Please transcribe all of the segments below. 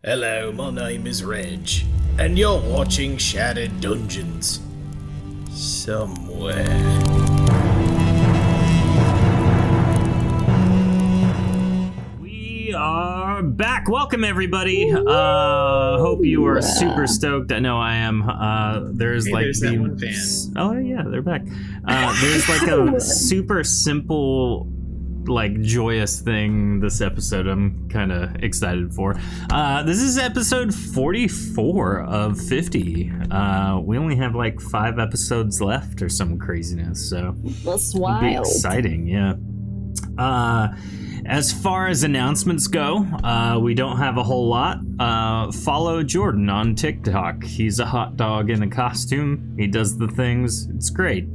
Hello, my name is Reg, and you're watching Shattered Dungeons. Somewhere. We are back. Welcome, everybody. Hope you are super stoked. I know I am. There's that one fan. Oh yeah, they're back. There's like a super simple, like joyous thing this episode I'm kind of excited for. This is episode 44 of 50. We only have like 5 episodes left or some craziness, so that's it'll wild. be exciting. Yeah. As far as announcements go, we don't have a whole lot. Follow Jordan on TikTok. He's a hot dog in a costume. He does the things. It's great.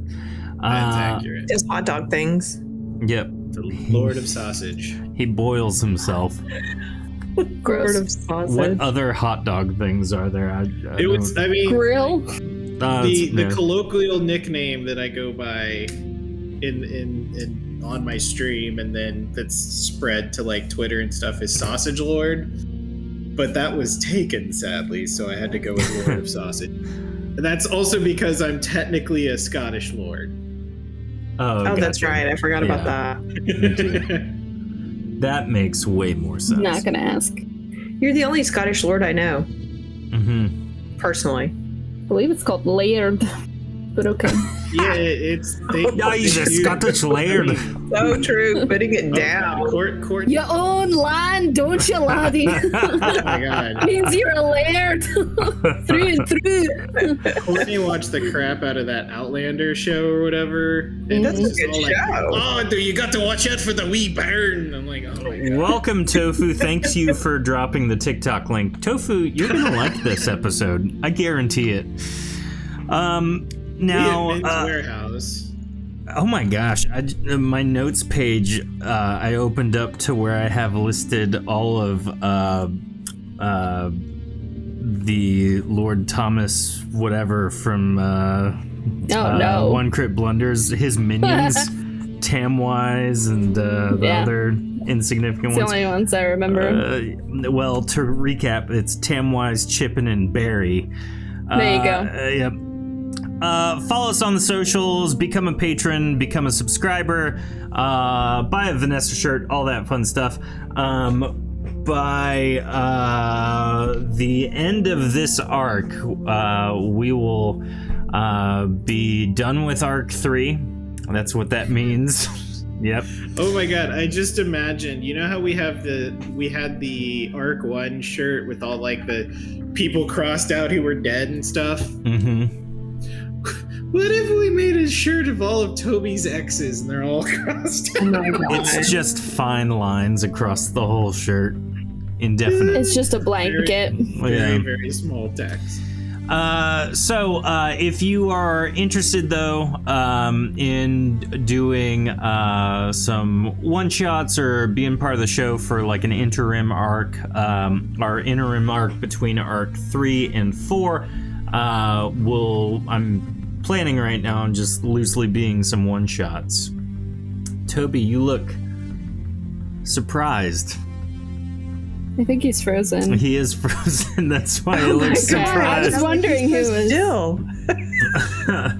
That's accurate. Just hot dog things. Yep. The Lord of Sausage. He boils himself. Lord of sausage. What other hot dog things are there? Grill. The colloquial nickname that I go by in on my stream, and then that's spread to like Twitter and stuff, is Sausage Lord. But that was taken, sadly, so I had to go with Lord of Sausage. And that's also because I'm technically a Scottish lord. Oh, that's right. I forgot about that. That makes way more sense. Not gonna ask. You're the only Scottish lord I know. Mm-hmm. Personally. I believe it's called Laird. But okay. Yeah, it's... He's a Scottish laird. So true. Putting it down. Court. You own land, don't you, laddie? Oh my god. Means you're a laird. Through and through. Courtney watched the crap out of that Outlander show or whatever. And That's it's a good all like, show. oh, dude, you got to watch out for the wee barn. I'm like, oh my god. Welcome, Tofu. Thanks you for dropping the TikTok link. Tofu, you're going to like this episode. I guarantee it. Now, Men's Warehouse. Oh my gosh, my notes page, I opened up to where I have listed all of the Lord Thomas whatever from One Crit Blunders, his minions, Tamwise, and the other insignificant It's ones. the only ones I remember. Well, to recap, it's Tamwise, Chippin, and Barry. There you go. Yep. Follow us on the socials, become a patron, become a subscriber, buy a Vanessa shirt, all that fun stuff. By the end of this arc, we will be done with arc 3. That's what that means. Yep. Oh my god, I just imagined, you know how we had the arc 1 shirt with all like the people crossed out who were dead and stuff? Mm-hmm. What if we made a shirt of all of Toby's exes and they're all crossed out? Oh my god. It's just fine lines across the whole shirt. Indefinite. It's just a blanket. Very small text. So if you are interested, though, in doing some one-shots or being part of the show for like an interim arc, our interim arc between arc 3 and 4, I'm planning right now on just loosely being some one-shots. Toby, you look surprised. I think he's frozen. He is frozen. That's why he looks surprised. I was wondering who was. Still. I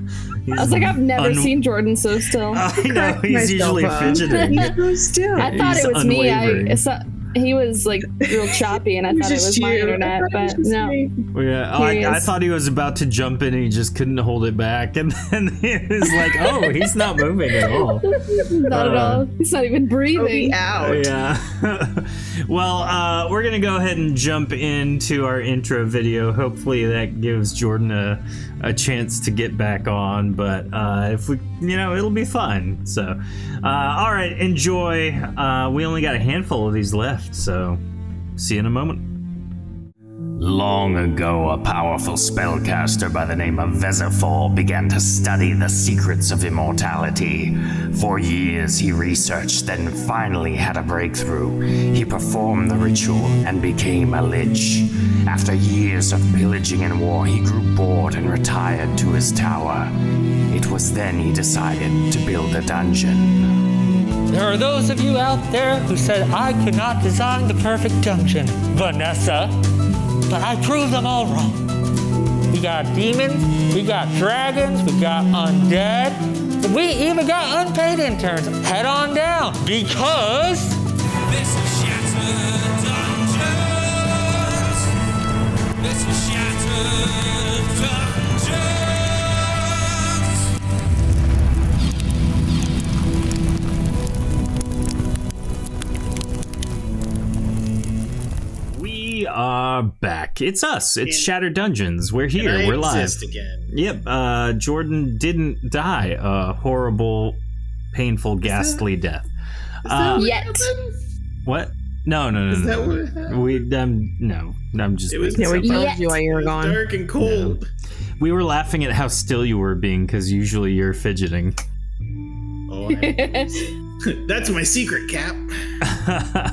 was like, I've never seen Jordan so still. I know, he's usually fidgeting. Still. I thought He's it was unwavering. me. He was like real choppy, and I thought it was my internet, but no. Yeah, I thought he was about to jump in and he just couldn't hold it back, and then he was like, oh, he's not moving at all. Not at all. He's not even breathing. Out. Yeah. Well, we're gonna go ahead and jump into our intro video. Hopefully that gives Jordan a chance to get back on, but if we, it'll be fun. So, all right, enjoy. We only got a handful of these left, so see you in a moment. Long ago, a powerful spellcaster by the name of Vezifor began to study the secrets of immortality. For years he researched, then finally had a breakthrough. He performed the ritual and became a lich. After years of pillaging and war, he grew bored and retired to his tower. It was then he decided to build a dungeon. There are those of you out there who said I could not design the perfect dungeon, Vanessa, but I proved them all wrong. We got demons, we got dragons, we got undead, we even got unpaid interns. Head on down, because This is Shattered Dungeons. This is Shattered Dungeons. We are back. It's us. It's Shattered Dungeons. We're here. And I We're live. exist again. Yep. Jordan didn't die a horrible, painful, ghastly death. Yet. What? No. Is that what happened? We no. I'm just. It was Yeah, we making told Yes. you while you were It was gone. dark and cold. We were laughing at how still you were being because usually you're fidgeting. Oh, that's my secret, Cap.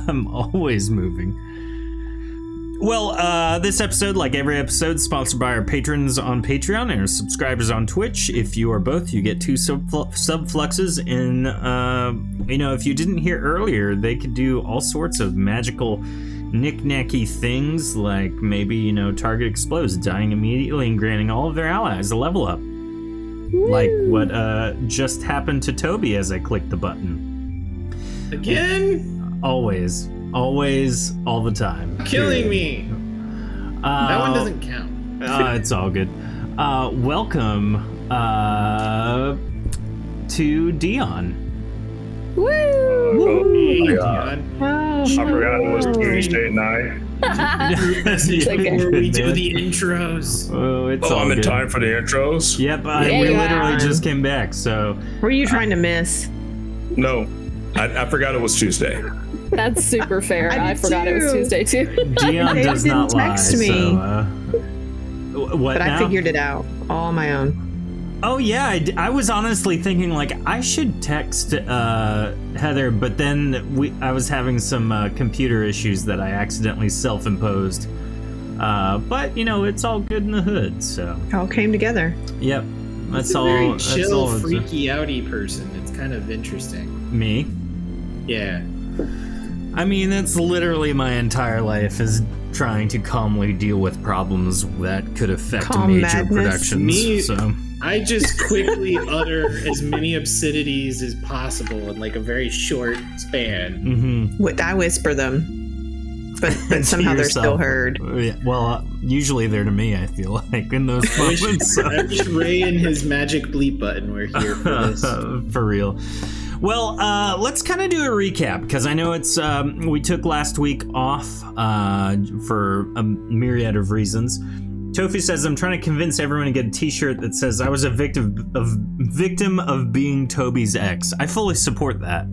I'm always moving. Well, this episode, like every episode, is sponsored by our patrons on Patreon and our subscribers on Twitch. If you are both, you get 2 subfluxes. And, if you didn't hear earlier, they could do all sorts of magical knick-knacky things, like maybe, target explodes, dying immediately and granting all of their allies a level up. Like what just happened to Toby as I clicked the button. Again? Always, all the time. Killing me. That one doesn't count. It's all good. Welcome to Dion. Woo! Hey, God. Dion. I forgot it was Tuesday night. Before we do the intros. Oh, it's all I'm in good. time for the intros. Yep, Yeah, we you literally are. just came back, so What are you trying to miss? No, I forgot it was Tuesday. That's super fair. I I did forgot it was too. Tuesday too. Dion They does didn't not lie. text me. So, what But now? I figured it out all on my own. Oh yeah, I was honestly thinking like I should text Heather, but then I was having some computer issues that I accidentally self-imposed. But it's all good in the hood. So It all came together. yep, that's It's a all. very That's chill, all. freaky outy person. It's kind of interesting. Me. Yeah. I mean, that's literally my entire life is trying to calmly deal with problems that could affect Calm major madness. productions. Me- So I just quickly utter as many obscenities as possible in like a very short span. I whisper them, but somehow they're still heard. Yeah, well, usually they're to me, I feel like, in those I wish, moments. I wish Ray and his magic bleep button were here for this. For real. Well, let's kind of do a recap because I know it's we took last week off for a myriad of reasons. Tofi says, I'm trying to convince everyone to get a t-shirt that says I was a victim of being Toby's ex. I fully support that.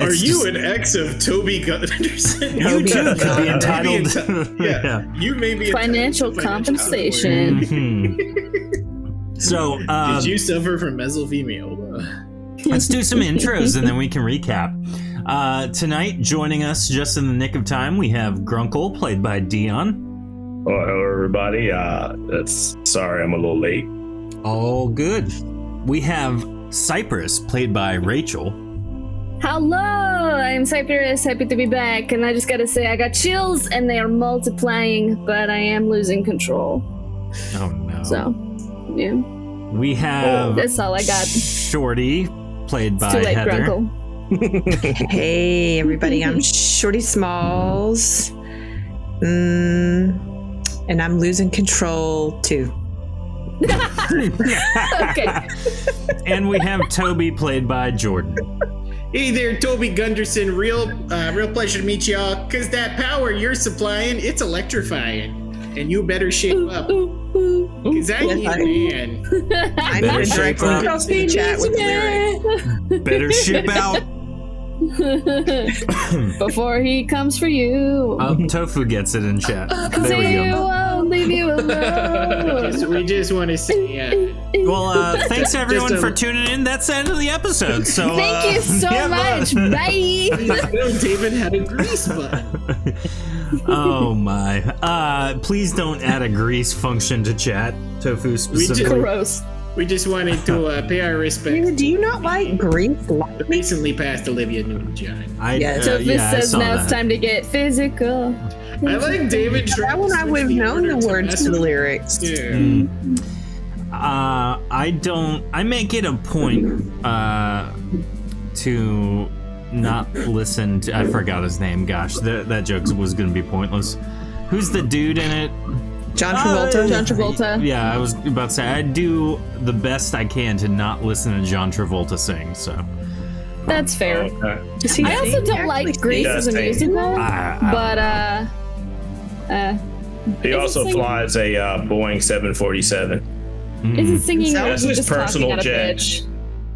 Are you an ex of Toby Gunderson? You too could be entitled. Yeah, you may be entitled Financial to compensation. Mhm. So, Did you suffer from mesothelioma? let's do some intros and then we can recap. Tonight, joining us just in the nick of time, we have Grunkle, played by Dion. Oh, hello everybody. Sorry I'm a little late. All good. We have Cypress, played by Rachel. Hello, I'm Cypress. Happy to be back. And I just gotta say, I got chills and they are multiplying, but I am losing control. Oh no. So, yeah. We have That's all I got. Shorty, played It's by too late, Heather. Grunkle. Hey, everybody, I'm Shorty Smalls. And I'm losing control too. Okay. And we have Toby, played by Jordan. Hey there, Toby Gunderson. Real pleasure to meet y'all. Cause that power you're supplying, it's electrifying, and you better shape up. Cause I need a man. I'm Better going to shape directly up. to the chat with lyrics. Better ship out. Before he comes for you. Tofu gets it in chat. Cause There we he go. won't leave you alone. We just want to say, Well, thanks everyone Just a- for tuning in. That's the end of the episode. So Thank you so yeah, much. Bye. David had a grease button. Oh my. Please don't add a grease function to chat. Tofu specifically. Gross. We just wanted to pay our respects. Do you not like Grease The lightning? recently passed Olivia Newton-John. Yes. So this I says saw now that. it's time to get physical. I like David. That one I would have known the words to the lyrics. Yeah. I make it a point to not listen to. I forgot his name. Gosh, that joke was going to be pointless. Who's the dude in it? John Travolta. John Travolta. Yeah, I was about to say I do the best I can to not listen to John Travolta sing. So That's fair. Does he I also sing? don't like Actually Grease sing? as a musical, I- but He also singing- flies a Boeing 747. is it singing or That's is it his just talking personal at a jet. pitch?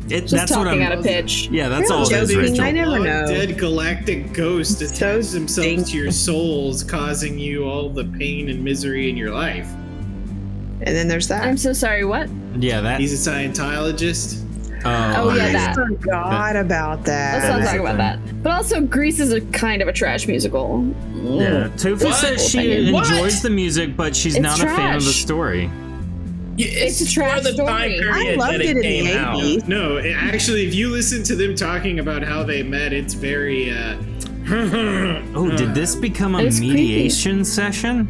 That's Just what talking I'm. at a pitch. Yeah, that's all it is, Joking, Rachel. I never Long know. dead galactic ghost attaches themselves stinky. to your souls, causing you all the pain and misery in your life. And then there's that. I'm so sorry. What? Yeah, that. He's a Scientologist. Oh, yeah, I that. forgot about that. Let's not is talk the about thing. that. But also, Grease is a kind of a trash musical. Yeah, Tofu What? says she What? enjoys the music, but she's It's not a fan of the trash. story. It's a trash story. I loved it in the 80s. No, actually, if you listen to them talking about how they met, it's very. Oh, did this become a It's creepy. mediation session?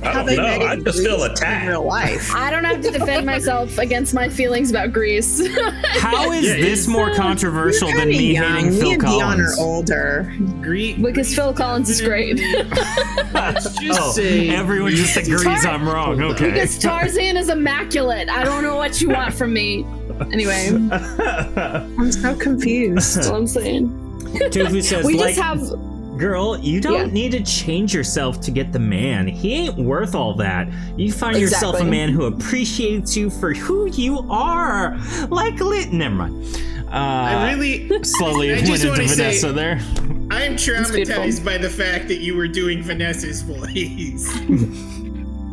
I How don't they know. met I in just feel Grease in attacked. real life. I don't have to defend myself against my feelings about Grease. How is Yeah, this more controversial You're than kinda me young. hating Me Phil and Dion Collins? are older. Because Phil Collins is great. Let's just Oh, say everyone just agrees I'm wrong. Okay. Because Tarzan is immaculate. I don't know what you want from me. Anyway, I'm so confused. that's all I'm saying. Tofu says, We like, just have. girl, you don't Yeah. need to change yourself to get the man. He ain't worth all that. You find yourself a Exactly. man who appreciates you for who you are. Like never mind. I really. Slowly I went just into wanna say- Vanessa there. I'm beautiful. traumatized by the fact that you were doing Vanessa's voice.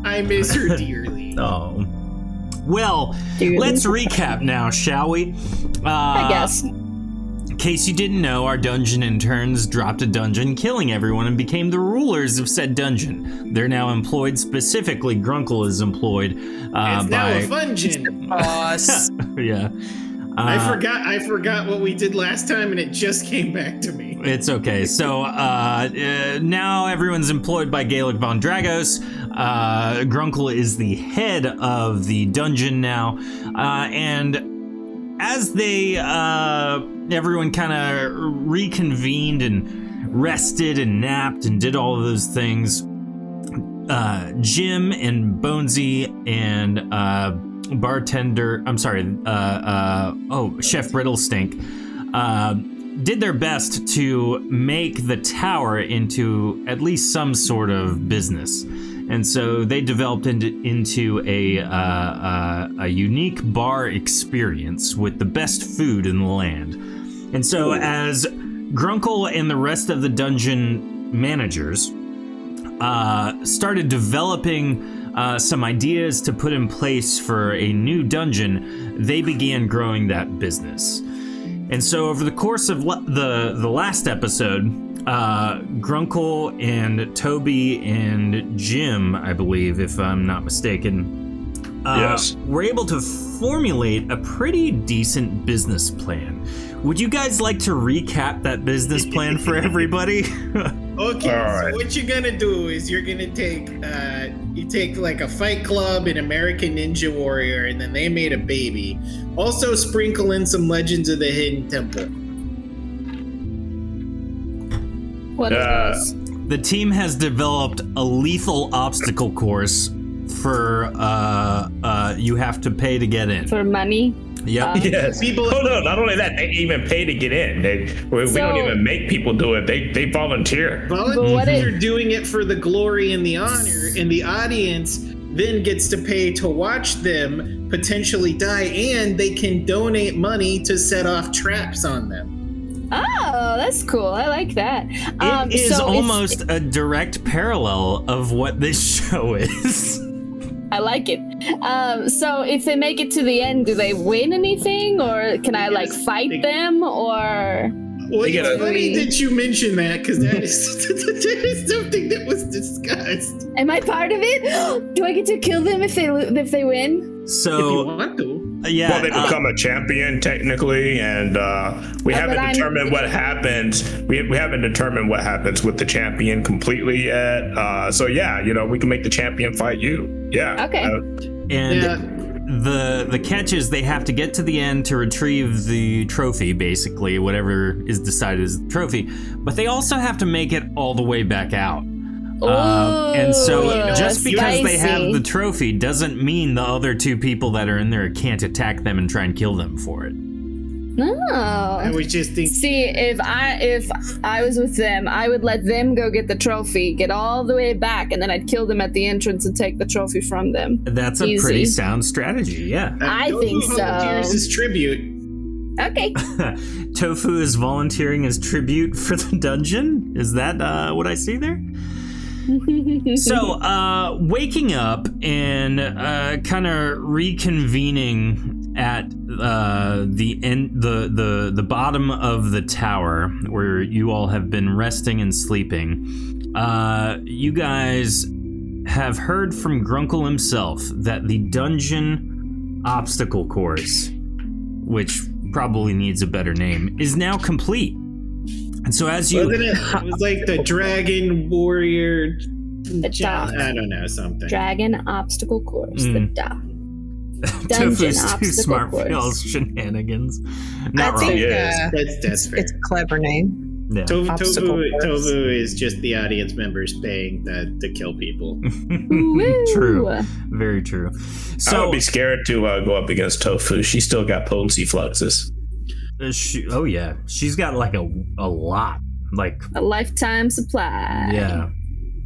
I miss her dearly. Oh. Well, Dude. let's recap now, shall we? I guess. In case you didn't know, our dungeon interns dropped a dungeon, killing everyone, and became the rulers of said dungeon. They're now employed, specifically Grunkle is employed It's by... now a fun-gin. Boss. Yeah. I forgot what we did last time, and it just came back to me. It's okay. So now everyone's employed by Gaelic von Dragos. Grunkle is the head of the dungeon now. And as they, everyone kind of reconvened and rested and napped and did all of those things, Jim and Bonesy and Chef Brittlestink did their best to make the tower into at least some sort of business. And so they developed into a unique bar experience with the best food in the land. And so as Grunkle and the rest of the dungeon managers started developing some ideas to put in place for a new dungeon, they began growing that business. And so over the course of the last episode, Grunkle and Toby and Jim, I believe, if I'm not mistaken, Yes. were able to formulate a pretty decent business plan. Would you guys like to recap that business plan for everybody? Okay, All right. so what you're gonna do is you're gonna take you take like a Fight Club and American Ninja Warrior, and then they made a baby. Also sprinkle in some Legends of the Hidden Temple. What is this? The team has developed a lethal obstacle course for you have to pay to get in. For money? Yep. Yes. People- Oh no! Not only that, they even pay to get in. We So- don't even make people do it. They volunteer. Volunteers what if- are doing it for the glory and the honor, and the audience then gets to pay to watch them potentially die, and they can donate money to set off traps on them. Oh, that's cool. I like that. It is so it's- almost a direct parallel of what this show is. I like it. So if they make it to the end, do they win anything, or can I like Yes, fight they- them, or Well, They get it's a- funny that you mention that because that is something that was discussed. Am I part of it? Do I get to kill them if they win? If you So want to. yeah, Well, they become a champion technically, and we but haven't I'm- determined what happens. We haven't determined what happens with the champion completely yet. So yeah, we can make the champion fight you. Yeah. Okay. and Yeah. the catch is they have to get to the end to retrieve the trophy, basically whatever is decided as the trophy. But they also have to make it all the way back out. And so just because they have spicy. the trophy doesn't mean the other two people that are in there can't attack them and try and kill them for it. I No. was just thinking. See, if I was with them, I would let them go get the trophy, get all the way back, and then I'd kill them at the entrance and take the trophy from them. That's a Easy. pretty sound strategy, yeah. I think so. Volunteers as tribute. Okay. Tofu is volunteering as tribute for the dungeon? Is that what I see there? So, waking up and kind of reconvening at the bottom of the tower where you all have been resting and sleeping, you guys have heard from Grunkle himself that the dungeon obstacle course, which probably needs a better name, is now complete. And so as you... Wasn't it? It was like the Dragon Warrior. dock. I don't know, something. Dragon obstacle course. The dock. Dungeon Tofu's too obstacle smart for course. y'all's shenanigans. I Not wrong. think Yes. That's fair. it's a clever name. Yeah. Obstacle course. Tofu is just the audience members paying to kill people. Woo. True. Very true. I So, would be scared to go up against Tofu. She's still got potency fluxes. oh yeah, she's got like a lot. Like, A lifetime supply. yeah.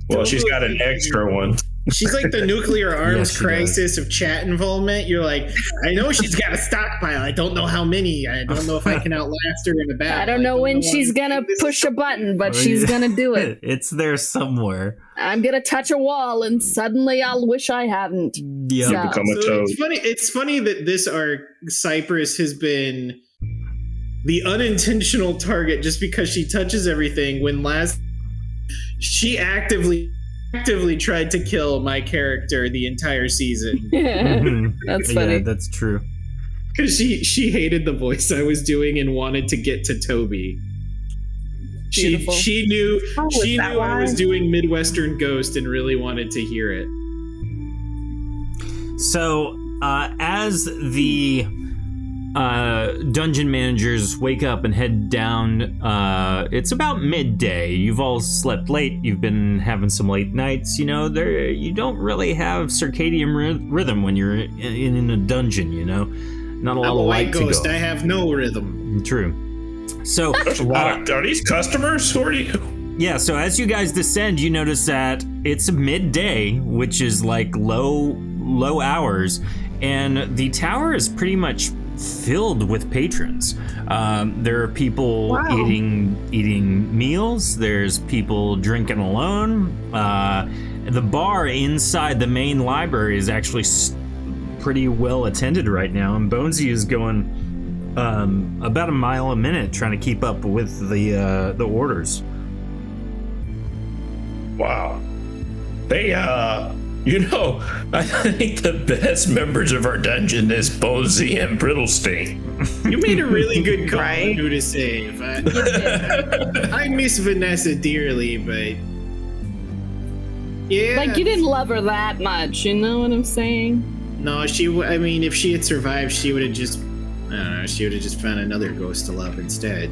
Well, she's got an extra one. She's like the nuclear arms Yes, she crisis of chat involvement. You're like, I know she's got a stockpile. I don't know how many. I don't know if I can outlast her in a battle. I don't know when how she's to gonna do this. push a button, but she's gonna do it. It's there somewhere. I'm gonna touch a wall, and suddenly I'll wish I hadn't. Yeah. So- Become a So toad. it's funny that this arc, Cypress has been the unintentional target just because she touches everything. When last she actively tried to kill my character the entire season Mhm. That's funny. Yeah, that's true. because she hated the voice I was doing and wanted to get to Toby. Beautiful. She knew Oh, is she that knew I was why? doing Midwestern Ghost and really wanted to hear it. So, as the dungeon managers wake up and head down, it's about midday. You've all slept late. You've been having some late nights. You don't really have circadian rhythm when you're in a dungeon. Not a lot I'm of a light white to ghost. go. I have no rhythm. True. So, There's a lot of, are these customers? Who are you? yeah, so as you guys descend, you notice that it's midday, which is like low hours, and the tower is pretty much filled with patrons. There are people Wow. eating meals. There's people drinking alone. The bar inside the main library is actually pretty well attended right now, and Bonesy is going about a mile a minute trying to keep up with the orders. Wow. They, I think the best members of our dungeon is Bonesy and Brittlestein. You made a really good call Right. on who to save. I miss Vanessa dearly, but yeah, Like, you didn't love her that much, you know what I'm saying? No, I mean, if she had survived, she would have just, I don't know, she would have just found another ghost to love instead.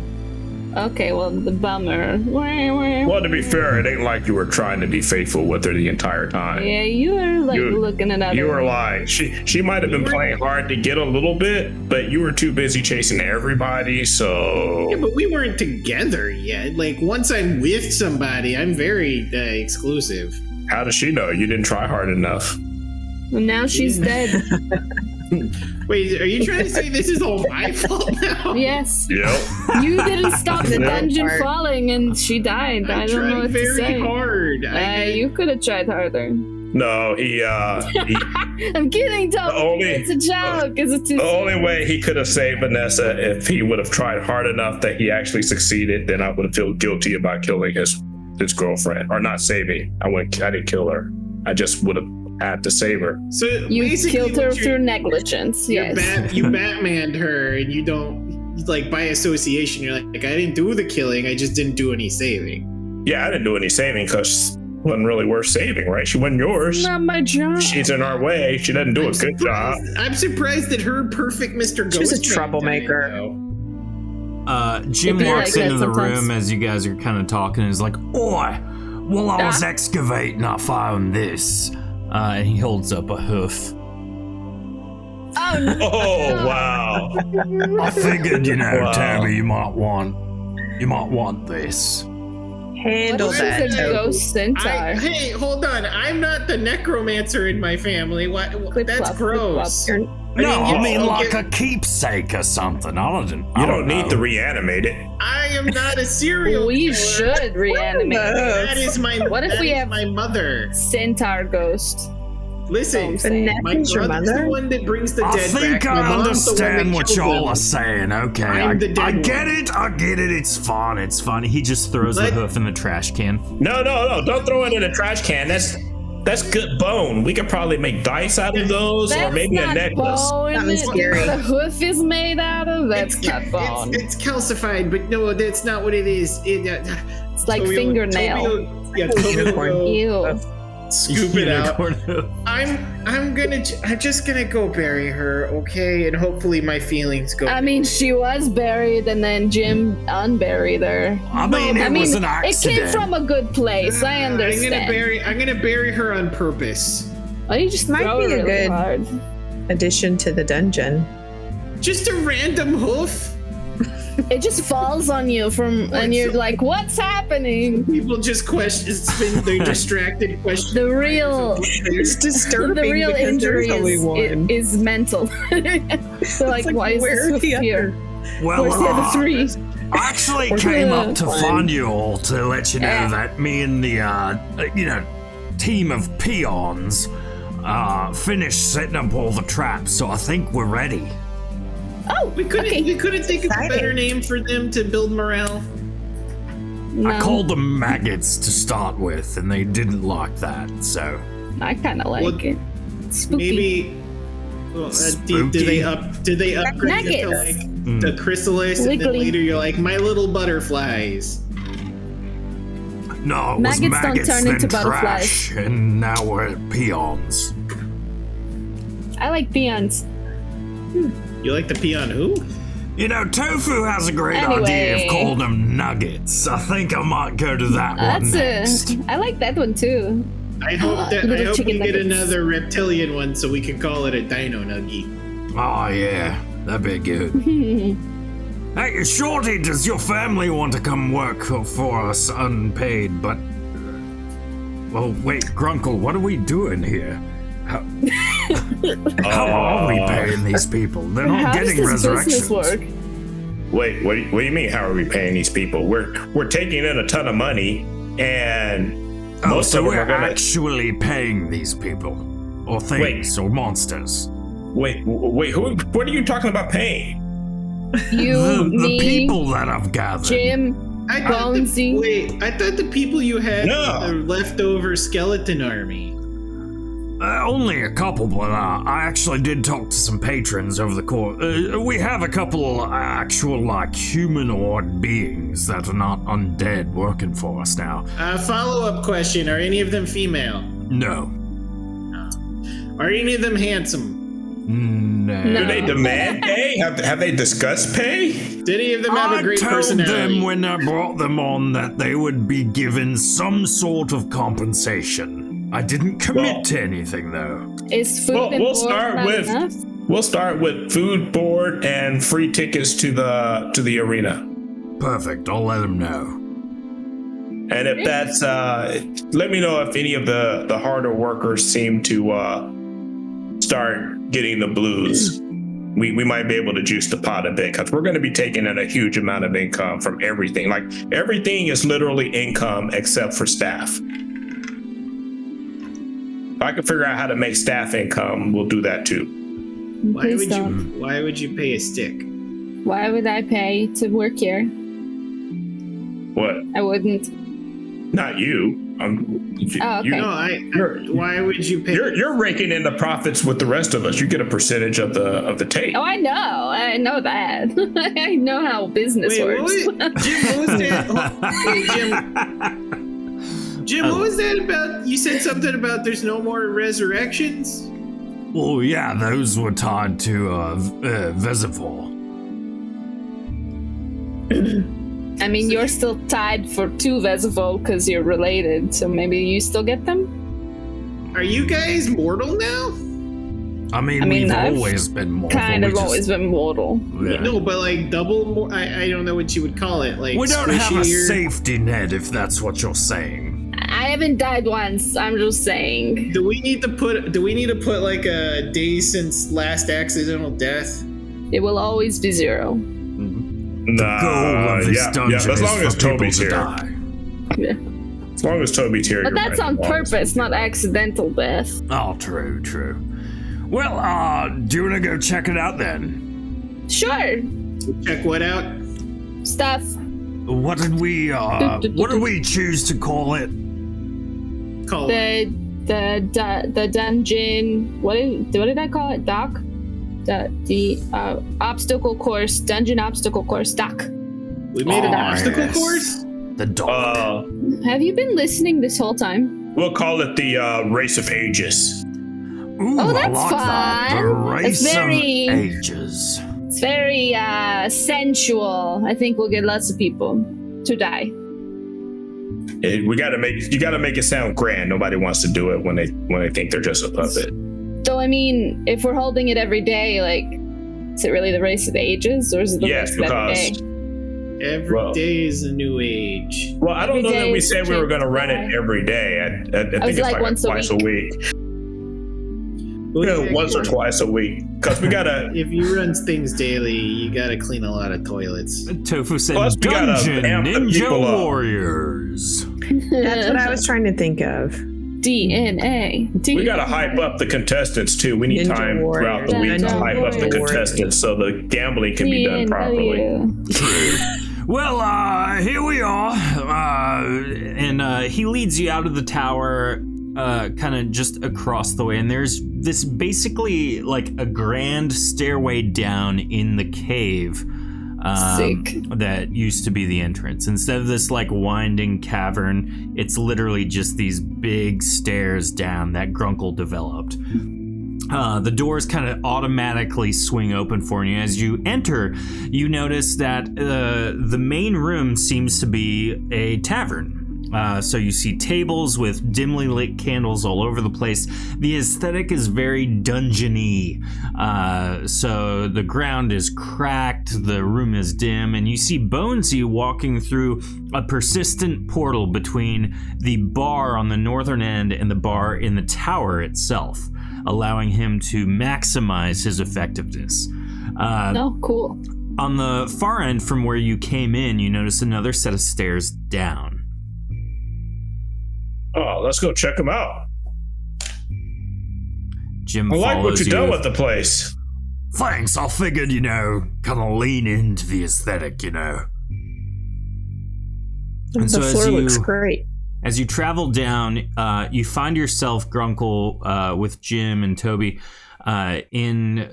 Okay, well, the bummer. Well, to be fair, it ain't like you were trying to be faithful with her the entire time. Yeah, you were like You- looking at other. You were lying. She might have been playing hard to get a little bit, but you were too busy chasing everybody, Yeah, so... but we weren't together yet. Like, once I'm with somebody, I'm very exclusive. How does she know? You didn't try hard enough. And now she's dead. Wait, are you trying to say this is all my fault now? Yes. Yep. You didn't stop the Yeah. dungeon falling and she died. I don't know tried what to very say. hard. You could have tried harder. No, he I'm kidding, Tommy. It's a joke. Is it too the only way he could have saved Vanessa if he would have tried hard enough that he actually succeeded, then I would have felt guilty about killing his girlfriend, or not saving. I didn't kill her. I just would have had to save her. So you killed her through negligence. Yes. You Batmaned her, and you don't, like, by association, you're like, I didn't do the killing, I just didn't do any saving. Yeah, I didn't do any saving because it wasn't really worth saving, right? She wasn't yours. It's not my job. She's in our way. She doesn't do a good job. I'm surprised that her perfect Mr. Ghost. She's a troublemaker. Jim It'd be walks like into that the sometimes. room as you guys are kind of talking and is like, "Oi, while I was excavating, I found this." And he holds up a hoof. Oh, no. Oh, wow. I figured, Wow. Tabby, you might want this. Handle What that. is a Tofu. ghost centaur? Hey, hold on. I'm not the necromancer in my family. What? Clip That's clop, clip gross. clop. I mean, okay. like a keepsake or something. You don't need to reanimate it. I am not a serial We killer. should reanimate That is my. What if that we is have- my mother? centaur ghost. Listen, Vanessa's my your brother's the mother? one that brings the I dead think back. My I mom's the one that understand what kills y'all them. are saying. Okay, I'm the dead I one. get it. It's fun. It's fun. He just throws the Let- hoof in the trash can. No, don't throw it in a trash can. That's good bone. We could probably make dice out of those, or That's maybe a not necklace. bone. Sounds scary. The hoof is made out of. That's not bone. It's calcified, but no, that's not what it is. It's like Toby will- fingernail. Toby will- Yeah, Toby will go Ew. scoop it out. Unicorn hoof. I'm just gonna go bury her, okay? And hopefully my feelings go. I mean, she was buried, and then Jim unburied her. I mean, it was an it accident. came from a good place. I I'm understand. gonna bury her on purpose. Why you just Might throw be it a really good- hard? Addition to the dungeon. Just a random hoof. It just falls on you and you're like, "What's happening?" People just spin their distracted question. The real, It's disturbing the real because injury there's only one. is mental. So like, why is where are this the hoof here? Well, Where's the other three? I actually came up to find you all to let you know that me and the team of peons finished setting up all the traps, so I think we're ready. Oh, We couldn't think of a Exciting. better name for them to build morale. no, I called them maggots to start with, and they didn't like that, so I kind of like Well, it. Spooky. Maybe. Well, did they upgrade it to Nuggets. like the chrysalis, and then Wiggly. later you're like my little butterflies. no, it was Maggots don't maggots turn then into trash, and now we're peons. I like peons. You like the peon who? You know, Tofu has a great Anyway. idea of calling them nuggets. I think I might go to that one next. I like that one too. I hope little we chicken get nuggets. another reptilian one so we can call it a dino nuggie. Oh yeah, that'd be good. Hey, Shorty, does your family want to come work for us unpaid? But well, wait, Grunkle, what are we doing here? How are we paying these people? They're not How does getting this resurrections. business work? Wait, what do you mean? How are we paying these people? We're taking in a ton of money, and Oh, most so of them we're are gonna actually paying these people, or things, or monsters. wait. Who? What are you talking about paying? You, The me, people that I've gathered. Jim, I thought Bonesy. I thought the people you had No. were the leftover skeleton army. Only a couple, but I actually did talk to some patrons over the course. We have a couple actual, humanoid beings that are not undead working for us now. Follow-up question: are any of them female? No. Are any of them handsome? No. No. Do they demand pay? Have they discussed pay? Did any of them have a great I told personality? them when I brought them on that they would be given some sort of compensation. I didn't commit Well- to anything, though. Is food Well, and we'll board start not with- enough? We'll start with food, board, and free tickets to the arena. Perfect, I'll let them know. And if that's, let me know if any of the harder workers seem to start getting the blues. We might be able to juice the pot a bit because we're going to be taking in a huge amount of income from everything. Like everything is literally income except for staff. If I can figure out how to make staff income, we'll do that too. Please don't. Why would you pay a stick? Why would I pay to work here? What? I wouldn't. Not you. Okay. Why would you pay? You're raking in the profits with the rest of us. You get a percentage of the tape. Oh, I know that. I know how business works. Jim, what was that? Jim, what was that about? You said something about there's no more resurrections? Well, yeah, those were tied to Vesivor. I mean, you're still tied to Vesivol because you're related, so maybe you still get them? Are you guys mortal now? I mean we've always been mortal. Kind of always been mortal. Yeah. No, but like double, I don't know what you would call it. Like we don't have a squishier. safety net, if that's what you're saying. I haven't died once, I'm just saying. Do we need to put like a day since last accidental death? It will always be 0. Nah, as long as Toby's here. Yeah. As long as Toby's here. But that's on purpose, not accidental death. Oh, true. Well, do you want to go check it out then? Sure. Check what out? Stuff. What did we choose to call it? The dungeon. What did I call it? Doc. The obstacle course, dungeon obstacle course, Doc. We made an obstacle course? The dog. Have you been listening this whole time? We'll call it the Race of Ages. Ooh, oh, that's I like fun. That. The Race of Ages. It's very sensual. I think we'll get lots of people to die. You gotta make it sound grand. Nobody wants to do it when they think they're just a puppet. So I mean, if we're holding it every day, like, is it really the Race of Ages, or is it the race of every day? Every day is a new age. Well, I don't know that we said we were going to run it every day. I think it's like once twice a week. Once or twice a week. Because we got to... If you run things daily, you got to clean a lot of toilets. Tofu said Dungeon Ninja Warriors. That's what I was trying to think of. DNA. We got to hype up the contestants, too. We need time throughout the week to hype up the contestants so the gambling can be done properly. Well, here we are. And he leads you out of the tower, kind of just across the way. And there's this basically like a grand stairway down in the cave that used to be the entrance. Instead of this like winding cavern, it's literally just these big stairs down that Grunkle developed. The doors kind of automatically swing open for you. As you enter, you notice that the main room seems to be a tavern. So you see tables with dimly lit candles all over the place. The aesthetic is very dungeon-y. So the ground is cracked, the room is dim, and you see Bonesy walking through a persistent portal between the bar on the northern end and the bar in the tower itself, allowing him to maximize his effectiveness. Oh, cool. On the far end from where you came in, you notice another set of stairs down. Oh, let's go check them out. Jim I like what follows you've done with the place. Thanks, I figured, kind of lean into the aesthetic, And so the floor looks great. As you travel down, you find yourself, Grunkle, with Jim and Toby, in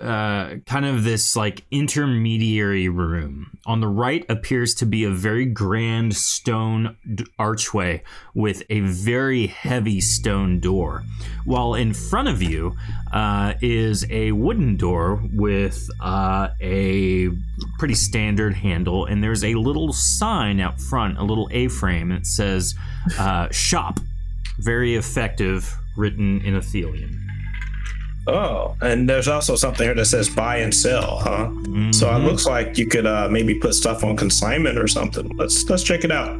kind of this like intermediary room. On the right appears to be a very grand stone archway with a very heavy stone door, while in front of you is a wooden door with a pretty standard handle, and there's a little sign out front, a little A-frame that says shop, very effective, written in Athelian. Oh, and there's also something here that says buy and sell, huh? Mm-hmm. So it looks like you could maybe put stuff on consignment or something. Let's check it out.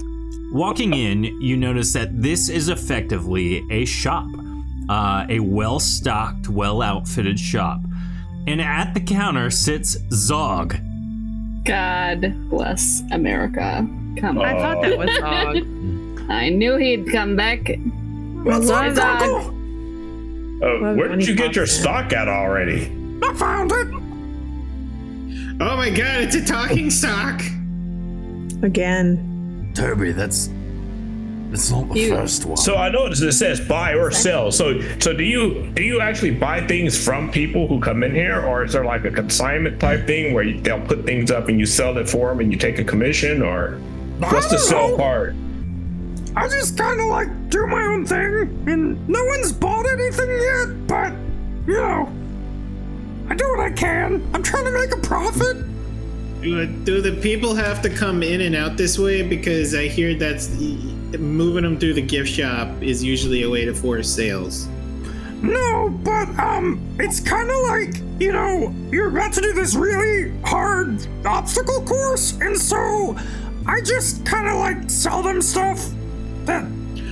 Walking in, you notice that this is effectively a shop, a well-stocked, well-outfitted shop. And at the counter sits Zog. God bless America. Come on. I thought that was Zog. I knew he'd come back. What's up, Zog? Where did you get your stock at already? I found it. Oh my god, it's a talking stock. Again. Toby, that's not the first one. So I noticed it says buy or sell. So do you actually buy things from people who come in here, or is there like a consignment type thing where they'll put things up and you sell it for them and you take a commission, or what's the sell part? I just kind of like do my own thing, and no one's bought anything yet, but, you know, I do what I can. I'm trying to make a profit. Do the people have to come in and out this way? Because I hear that's moving them through the gift shop is usually a way to force sales. No, but, it's kind of like, you know, you're about to do this really hard obstacle course, and so I just kind of like sell them stuff that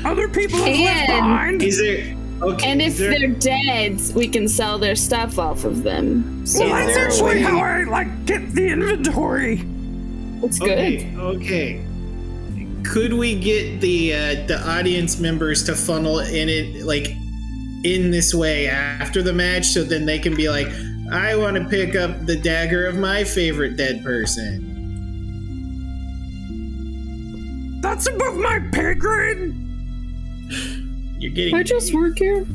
other people have left behind. Is there... Okay, and if they're dead, we can sell their stuff off of them. So well, that's actually how I, like, get the inventory. That's good. Okay. Could we get the audience members to funnel in it, like, in this way after the match, so then they can be like, I want to pick up the dagger of my favorite dead person. That's above my pay grade. You're getting... I just work here.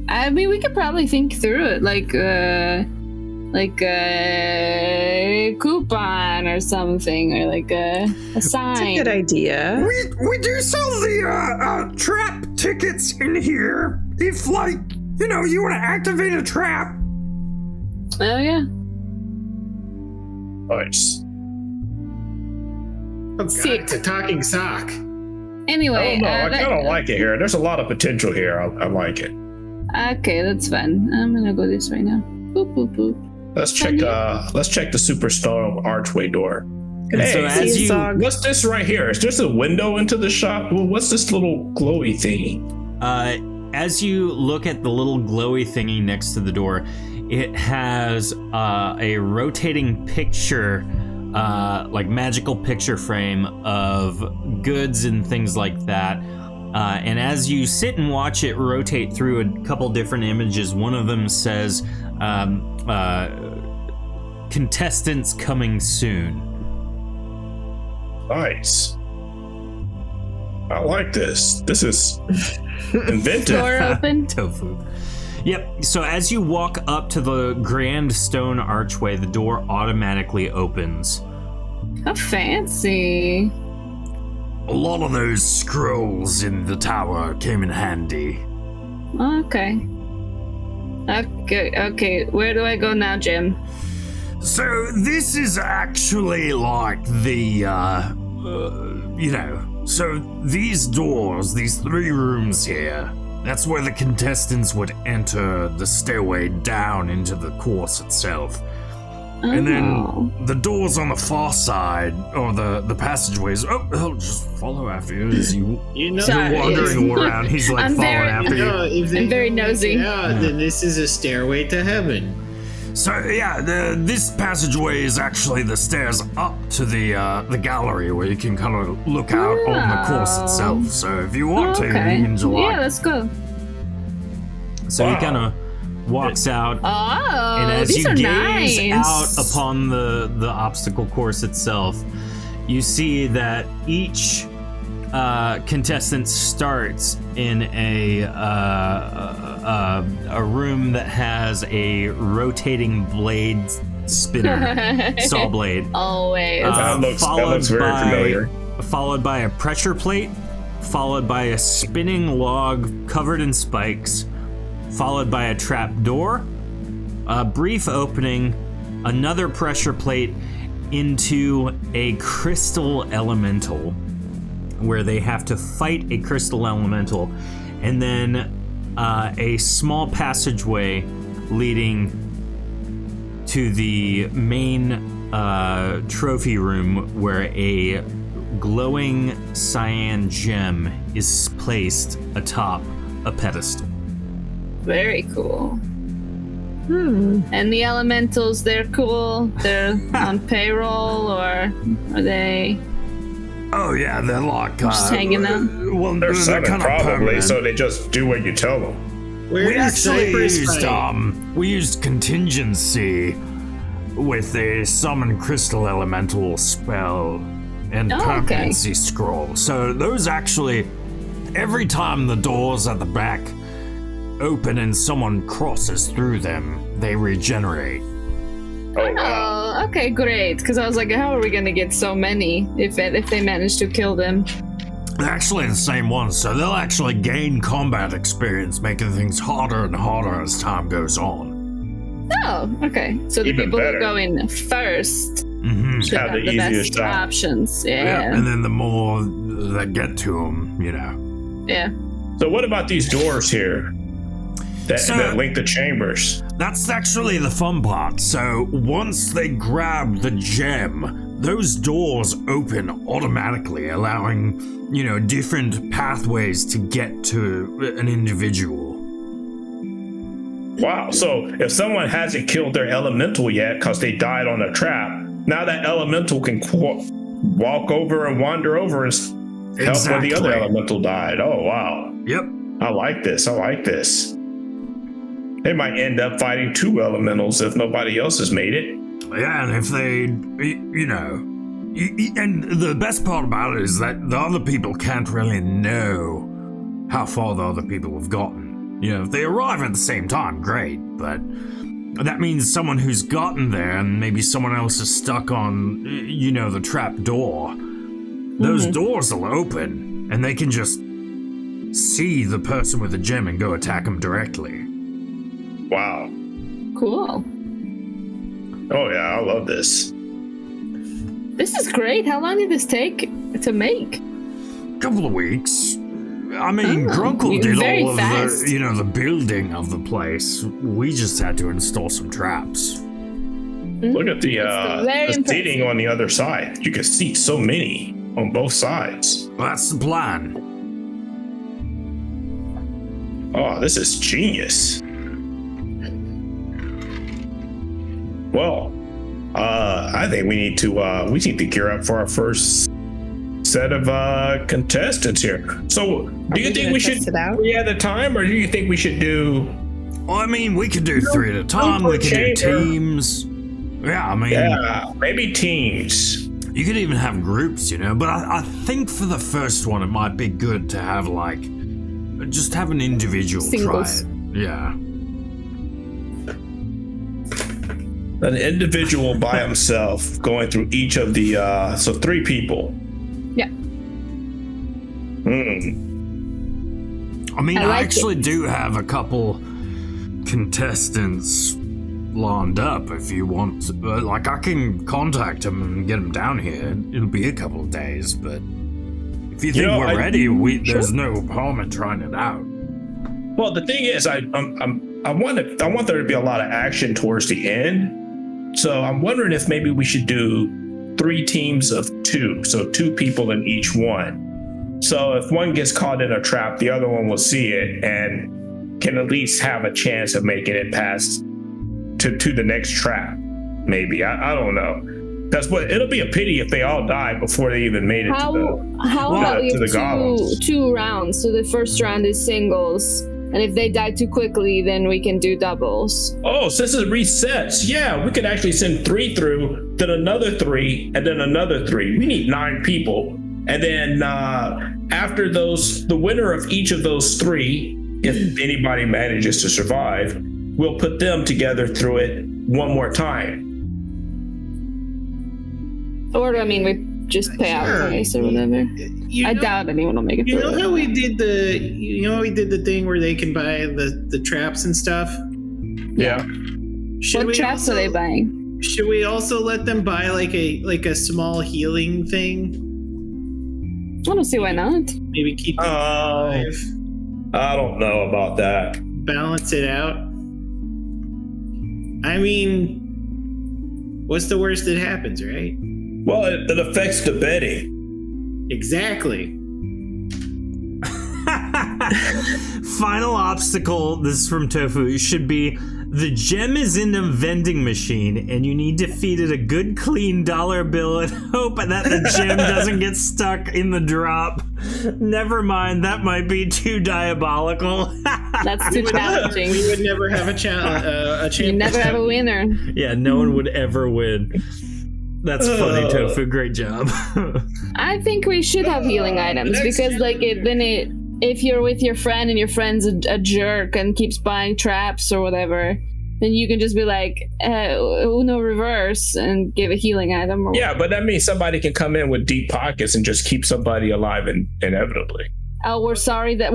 I mean, we could probably think through it, like a coupon or something, or like a sign. That's a good idea. We do sell the trap tickets in here. If, like, you know, you want to activate a trap. Oh yeah. Nice. Oh god, it's a talking sock. Anyway, I kind of like it here. There's a lot of potential here. I like it. Okay, that's fun. I'm gonna go this way now. Boop boop boop. Let's check the Superstone archway door. And Hey, so as you, what's this right here? Is this a window into the shop? Well, what's this little glowy thingy? as you look at the little glowy thingy next to the door, it has a rotating picture, like magical picture frame of goods and things like that. And as you sit and watch it rotate through a couple different images, one of them says, contestants coming soon. Nice. I like this. This is inventive. Door open. Tofu. Yep. So as you walk up to the grand stone archway, the door automatically opens. How fancy. A lot of those scrolls in the tower came in handy. Okay. Okay. Where do I go now, Jim? So this is actually like the, so these doors, these 3 rooms here, that's where the contestants would enter the stairway down into the course itself. Oh. And then the doors on the far side, or the passageways, I'll just follow after you as you're wandering around. He's like following after you. I'm very nosy. Then this is a stairway to heaven. So yeah, this passageway is actually the stairs up to the gallery where you can kind of look out on the course itself. So if you want to, you can enjoy. Yeah, let's go. So he kind of walks out, and as these you are gaze nice. out upon the obstacle course itself, you see that each contestant starts in a room that has a rotating blade spinner, saw blade. Always. That looks very familiar. Followed by a pressure plate, followed by a spinning log covered in spikes, followed by a trap door, a brief opening, another pressure plate into a crystal elemental, where they have to fight a crystal elemental, and then a small passageway leading to the main trophy room, where a glowing cyan gem is placed atop a pedestal. Very cool. And the elementals, they're cool? They're on payroll, or are they... Oh yeah, they're like Just hanging out. Well, They're sudden, kind of probably, permanent. so they just do what you tell them. Where We does actually Cypress used fight? we used contingency with a summon crystal elemental spell and permanency scroll. So those actually, every time the doors at the back open and someone crosses through them, they regenerate. Oh, wow. Oh, okay, great. Because I was like, how are we gonna get so many if they manage to kill them? They're actually the same ones, so they'll actually gain combat experience, making things harder and harder as time goes on. Oh, okay. So the Even people better. who go in first Mm-hmm. should Have have the the easiest best time. options. Yeah. And then the more that get to them, you know. Yeah. So what about these doors here that link the chambers? That's actually the fun part. So once they grab the gem, those doors open automatically, allowing, different pathways to get to an individual. Wow. So if someone hasn't killed their elemental yet because they died on a trap, now that elemental can walk over and wander over and help where the other elemental died. Oh, wow. Yep. I like this. They might end up fighting two elementals if nobody else has made it. Yeah, and if they, and the best part about it is that the other people can't really know how far the other people have gotten. If they arrive at the same time, great, but that means someone who's gotten there and maybe someone else is stuck on, the trap door. Those doors will open and they can just see the person with the gem and go attack them directly. Wow. Cool. Oh, yeah, I love this. This is great. How long did this take to make? Couple of weeks. I mean, Grunkle did very all of fast. the building of the place. We just had to install some traps. Look at the very seating on the other side. You can see so many on both sides. That's the plan. Oh, this is genius. Well, I think we need to gear up for our first set of contestants here. So, do you think we should test it out? three at a time, or do you think we should do? Well, I mean, we could do three at a time. We could do chamber. teams. Yeah, I mean, Yeah, maybe teams. you could even have groups, But I think for the first one, it might be good to have just have an individual Singles. try it. Yeah. An individual by himself going through each of the so three people. Yeah. I mean, I I like actually do have a couple contestants lined up if you want. I can contact them and get them down here. It'll be a couple of days, but if you think we're ready, there's no harm in trying it out. Well, the thing is, I want there to be a lot of action towards the end. So I'm wondering if maybe we should do 3 teams of 2, so 2 people in each one. So if one gets caught in a trap, the other one will see it and can at least have a chance of making it past to the next trap. Maybe I don't know. That's what it'll be a pity if they all die before they even made it How to about we to the have goblins. two rounds? So the first round is singles, and if they die too quickly, then we can do doubles. Oh, so this is resets. Yeah, we could actually send 3 through, then another 3, and then another 3. We need 9 people. And then after those, the winner of each of those 3, if anybody manages to survive, we'll put them together through it one more time. Or I mean, we just pay out price or whatever. I doubt anyone will make it You through. know how we did the thing where they can buy the traps and stuff? Yeah. What traps are they buying? Should we also let them buy like a small healing thing? I don't see why not. Maybe keep them alive, I don't know about that. balance it out. I mean, what's the worst that happens, right? Well, it affects the betting. Exactly. Final obstacle, this is from Tofu, should be The gem is in a vending machine, and you need to feed it a good, clean dollar bill and hope that the gem doesn't get stuck in the drop. Never mind, that might be too diabolical. That's too challenging. We would never have a chance. You never have a winner. Yeah, no one would ever win. That's funny, Tofu. Great job. I think we should have healing items because, like, if you're with your friend and your friend's a jerk and keeps buying traps or whatever, then you can just be like, Uno reverse and give a healing item. Or yeah, but that means somebody can come in with deep pockets and just keep somebody alive inevitably. Oh, we're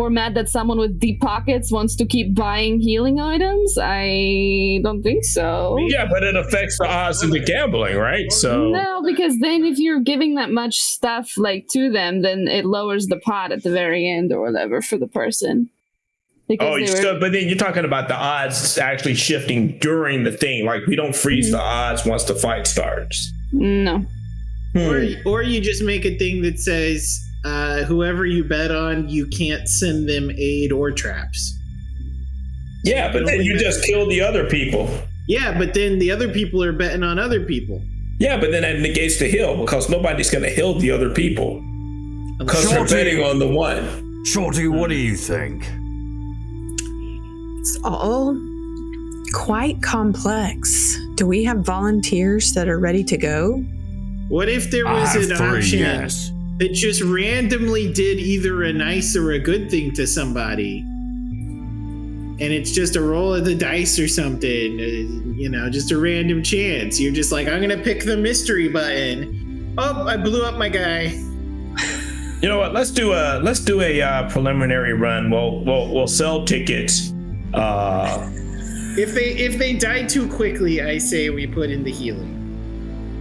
mad that someone with deep pockets wants to keep buying healing items? I don't think so. Yeah, but it affects the odds of the gambling, right? So no, because then if you're giving that much stuff like to them, then it lowers the pot at the very end or whatever for the person. But then you're talking about the odds actually shifting during the thing. Like, we don't freeze the odds once the fight starts. No. Or you just make a thing that says, whoever you bet on, you can't send them aid or traps. Yeah, but then you just kill the other people. Yeah, but then the other people are betting on other people. Yeah, but then that negates the heal because nobody's going to heal the other people. Because they're betting on the one. Shorty, what do you think? It's all quite complex. Do we have volunteers that are ready to go? What if there was an option that just randomly did either a nice or a good thing to somebody? And it's just a roll of the dice or something, just a random chance. You're just like, I'm going to pick the mystery button. Oh, I blew up my guy. You know what? Let's do a preliminary run. We'll sell tickets. If they die too quickly, I say we put in the healing.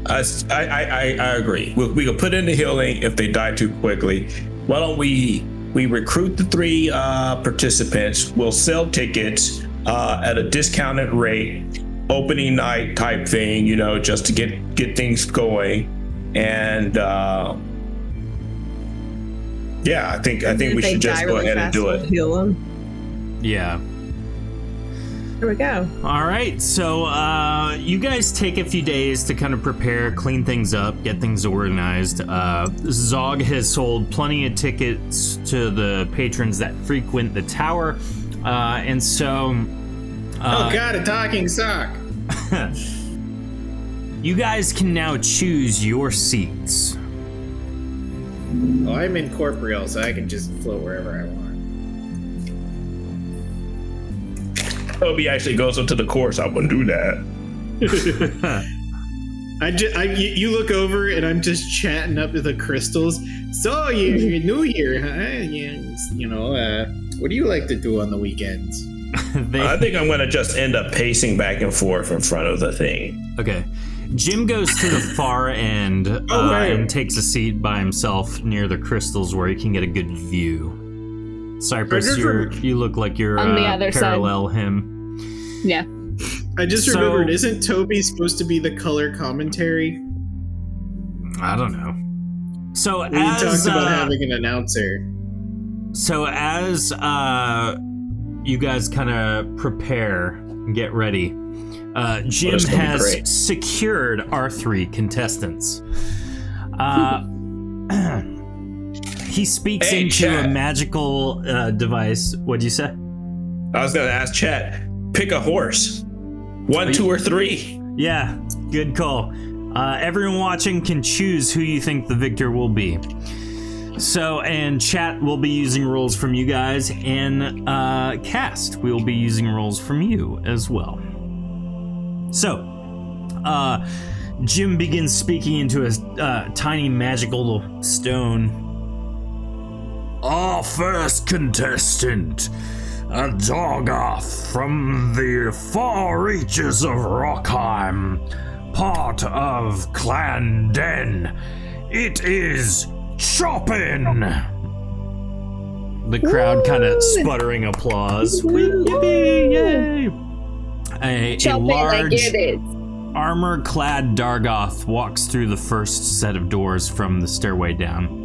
I agree. We can put in the healing if they die too quickly. Why don't we recruit the 3 participants? We'll sell tickets at a discounted rate, opening night type thing, just to get things going. And I think we should just go ahead and do it. Heal them. Yeah. Here we go. All right, so you guys take a few days to kind of prepare, clean things up, get things organized. Zog has sold plenty of tickets to the patrons that frequent the tower, and so... oh god, a talking sock! You guys can now choose your seats. Oh, I'm incorporeal, so I can just float wherever I want. Toby actually goes up to the course. I wouldn't do that. You look over and I'm just chatting up to the crystals. So you're new here, huh? What do you like to do on the weekends? I think I'm gonna just end up pacing back and forth in front of the thing. Okay. Jim goes to the far end and takes a seat by himself near the crystals where he can get a good view. Cypress, you look like you're on the other parallel side. Him. Yeah. I just remembered, isn't Toby supposed to be the color commentary? I don't know. So we talked about having an announcer. So as you guys kind of prepare and get ready, Jim has secured our 3 contestants. He speaks into a magical device. What'd you say? I was going to ask chat, pick a horse. 1, 2, or 3. Yeah, good call. Everyone watching can choose who you think the victor will be. So, and chat will be using rules from you guys, and cast will be using rules from you as well. So, Jim begins speaking into a tiny magical stone. Our first contestant, a Dorgoth from the far reaches of Rockheim, part of Clan Den. It is Chopin. The crowd kind of sputtering applause. Yippee, yay! A large armor-clad Dargoth walks through the first set of doors from the stairway down.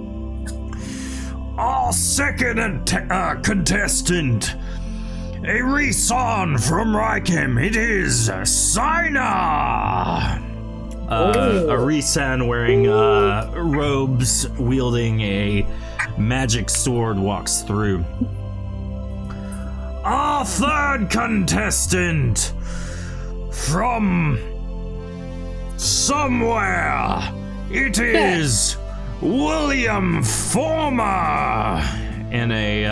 Our second contestant, A reson from Rykem. It is Sina. A Risan wearing robes, wielding a magic sword, walks through. Our third contestant from somewhere. It is William Former. And a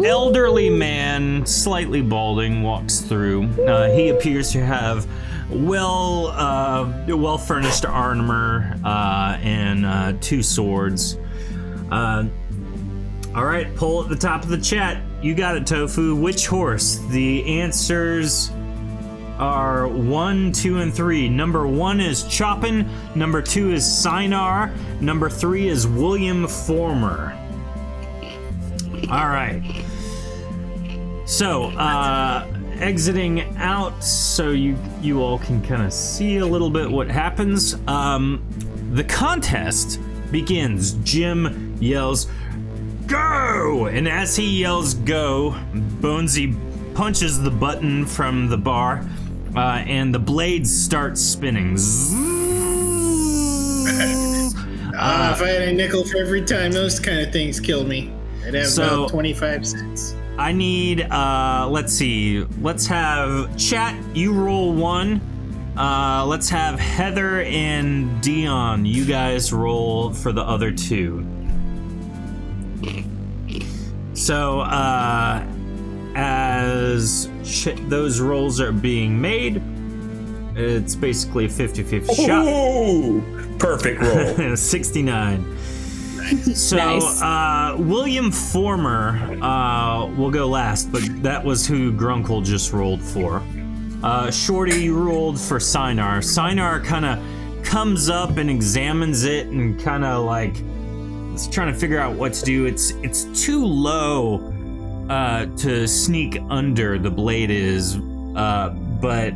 elderly man, slightly balding, walks through. He appears to have well furnished armor and 2 swords. All right, poll at the top of the chat. You got it, Tofu. Which horse? The answers are 1, 2, and 3. Number 1 is Chopin. Number 2 is Sinar. Number 3 is William Former. All right. So, exiting out so you all can kind of see a little bit what happens. The contest begins. Jim yells, "Go!" And as he yells "go," Bonesy punches the button from the bar, and the blades start spinning. If I had a nickel for every time those kind of things kill me, I'd have about 25 cents. I need, let's see. Let's have chat, you roll 1. Let's have Heather and Dion, you guys roll for the other 2. So, as those rolls are being made, it's basically a 50-50 shot. Ooh, perfect roll. 69. So, Nice. William Former will go last, but that was who Grunkle just rolled for. Shorty, you rolled for Sinar. Sinar kind of comes up and examines it and kind of like is trying to figure out what to do. It's too low to sneak under, the blade is, but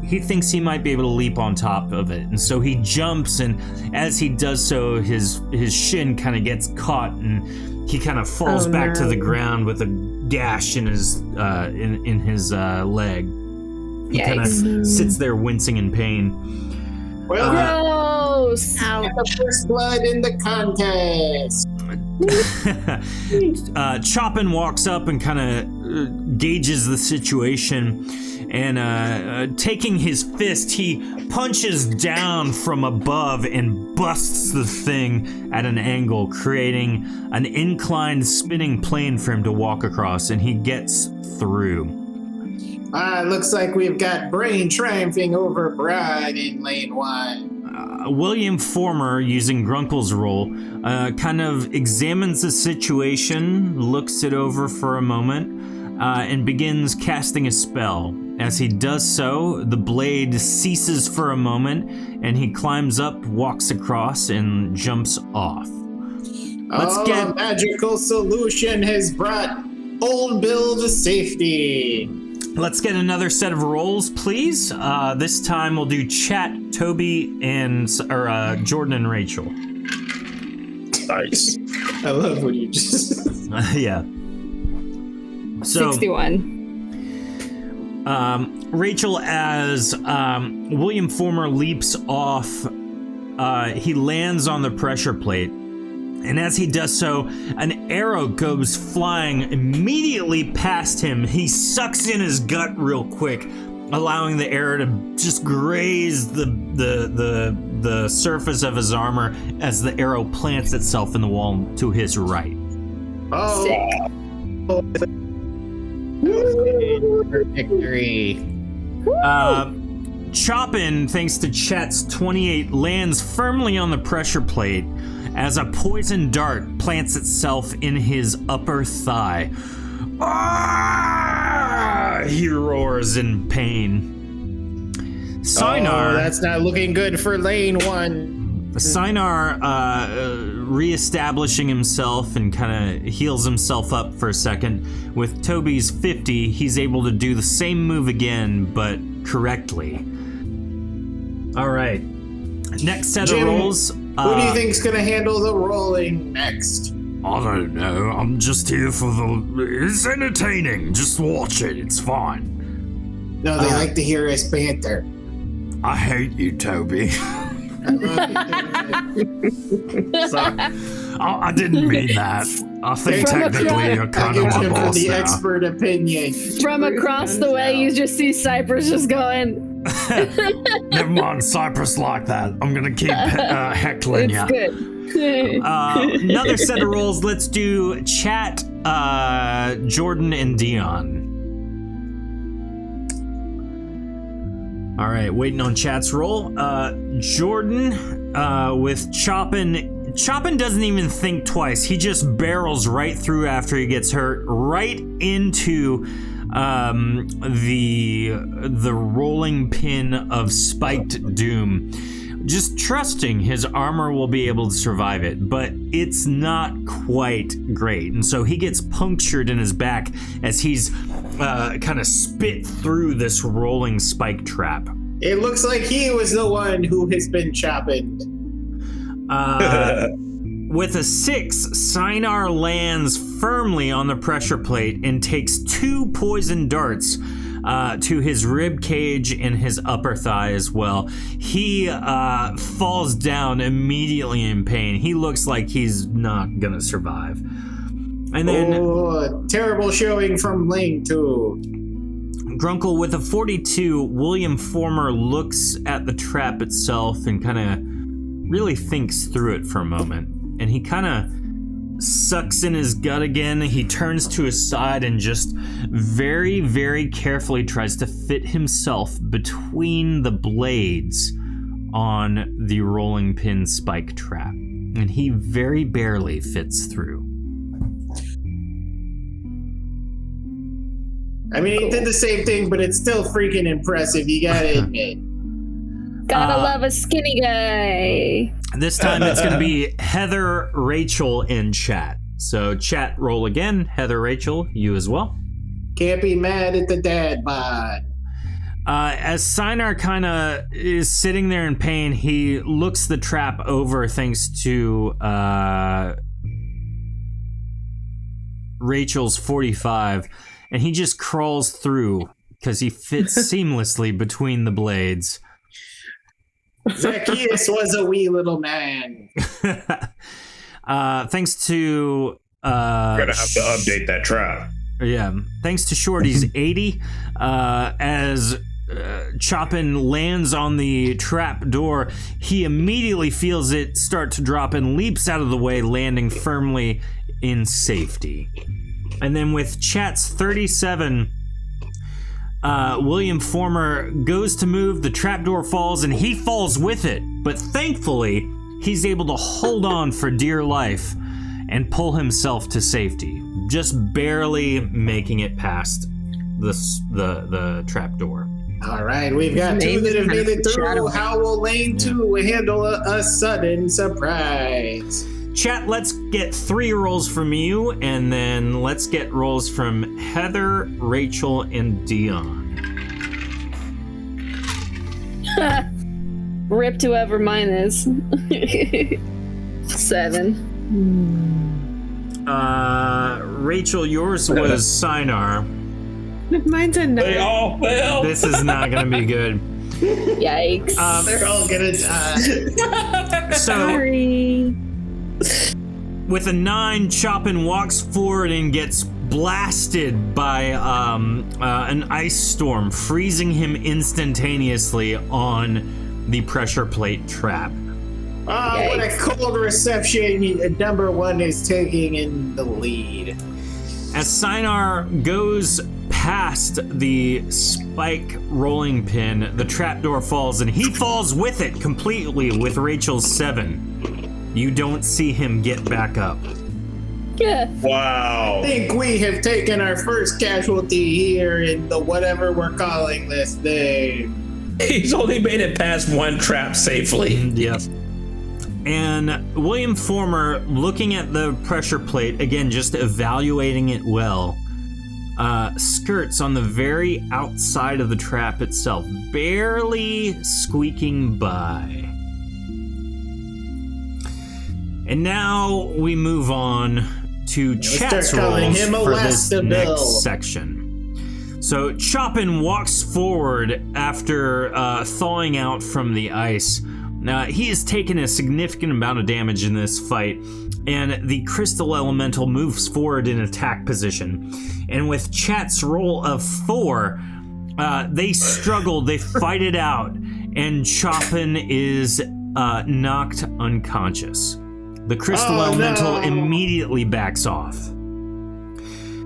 he thinks he might be able to leap on top of it, and so he jumps, and as he does so, his shin kind of gets caught, and he kind of falls back to the ground with a gash in his leg. He kind of sits there wincing in pain. Well, Gross! the first blood in the contest. Chopin walks up and kind of gauges the situation, and taking his fist, he punches down from above and busts the thing at an angle, creating an inclined spinning plane for him to walk across, and he gets through. Looks like we've got Brain triumphing over Bride in lane 1. William Former, using Grunkle's roll, kind of examines the situation, looks it over for a moment, and begins casting a spell. As he does so, the blade ceases for a moment, and he climbs up, walks across, and jumps off. A magical solution has brought Old Bill to safety. Let's get another set of rolls, please. This time we'll do chat, Toby, and Jordan and Rachel. Nice. I love what you just... Yeah. So, 61. Rachel, as William Former leaps off, he lands on the pressure plate. And as he does so, an arrow goes flying immediately past him. He sucks in his gut real quick, allowing the arrow to just graze the surface of his armor as the arrow plants itself in the wall to his right. Oh. Victory. Chopin, thanks to Chet's 28, lands firmly on the pressure plate as a poison dart plants itself in his upper thigh. Ah! He roars in pain. Sinar, that's not looking good for lane 1. Sinar, reestablishing himself and kind of heals himself up for a second. With Toby's 50, he's able to do the same move again, but correctly. All right. Next set Jim, of rolls. Who do you think's gonna handle the rolling next? I don't know. I'm just here for it's entertaining. Just watch it. It's fine. No, they like to hear us banter. I hate you, Toby. Sorry. I didn't mean that. I think technically you're kind of my boss the now. expert opinion. From across the way, you just see Cypress just going. Never mind, Cypress like that. I'm gonna keep heckling you. It's good. Another set of rolls. Let's do chat, Jordan and Dion. All right, waiting on chat's roll. Jordan with Choppin. Choppin doesn't even think twice. He just barrels right through after he gets hurt, right into the rolling pin of spiked doom, just trusting his armor will be able to survive it, but it's not quite great. And so he gets punctured in his back as he's kind of spit through this rolling spike trap. It looks like he was the one who has been chopping. With a 6, Sinar lands firmly on the pressure plate and takes 2 poison darts to his rib cage and his upper thigh as well. He falls down immediately in pain. He looks like he's not gonna survive. And then terrible showing from Lane too. Grunkle with a 42, William Former looks at the trap itself and kind of really thinks through it for a moment. And he kind of sucks in his gut again. He turns to his side and just very, very carefully tries to fit himself between the blades on the rolling pin spike trap. And he very barely fits through. I mean, he did the same thing, but it's still freaking impressive, you gotta admit. Gotta love a skinny guy. This time it's going to be Heather, Rachel in chat. So chat, roll again. Heather, Rachel, you as well. Can't be mad at the dad bod. As Sinar kind of is sitting there in pain, he looks the trap over thanks to Rachel's 45, and he just crawls through because he fits seamlessly between the blades. Zacchaeus was a wee little man. Thanks to We're gonna have to update that trap. Yeah, thanks to Shorty's 80, as Choppin lands on the trap door, he immediately feels it start to drop and leaps out of the way, landing firmly in safety. And then with chat's 37, William Former goes to move, the trapdoor falls, and he falls with it. But thankfully, he's able to hold on for dear life and pull himself to safety, just barely making it past the trapdoor. All right, we've got 2 that have made it through. How will Lane 2 handle a sudden surprise? Chat, let's get 3 rolls from you, and then let's get rolls from Heather, Rachel, and Dion. Rip to whoever mine is. 7. Rachel, yours was Sinar. Mine's a 9. They all fail. This is not going to be good. Yikes. They're all gonna die. Sorry. With a 9, Choppin walks forward and gets blasted by an ice storm, freezing him instantaneously on the pressure plate trap. Oh, what a cold reception number 1 is taking in the lead. As Sinar goes past the spike rolling pin, the trapdoor falls, and he falls with it completely with Rachel's 7. You don't see him get back up. Yeah. Wow. I think we have taken our first casualty here in the whatever we're calling this thing. He's only made it past 1 trap safely. Yep. And William Former, looking at the pressure plate, again, just evaluating it well, skirts on the very outside of the trap itself, barely squeaking by. And now we move on to chat's start calling rolls him for this Elastabell. next section. So Chopin walks forward after thawing out from the ice. He has taken a significant amount of damage in this fight, and the crystal elemental moves forward in attack position. And with Chat's roll of 4, they struggle, they fight it out, and Chopin is knocked unconscious. The crystal elemental immediately backs off.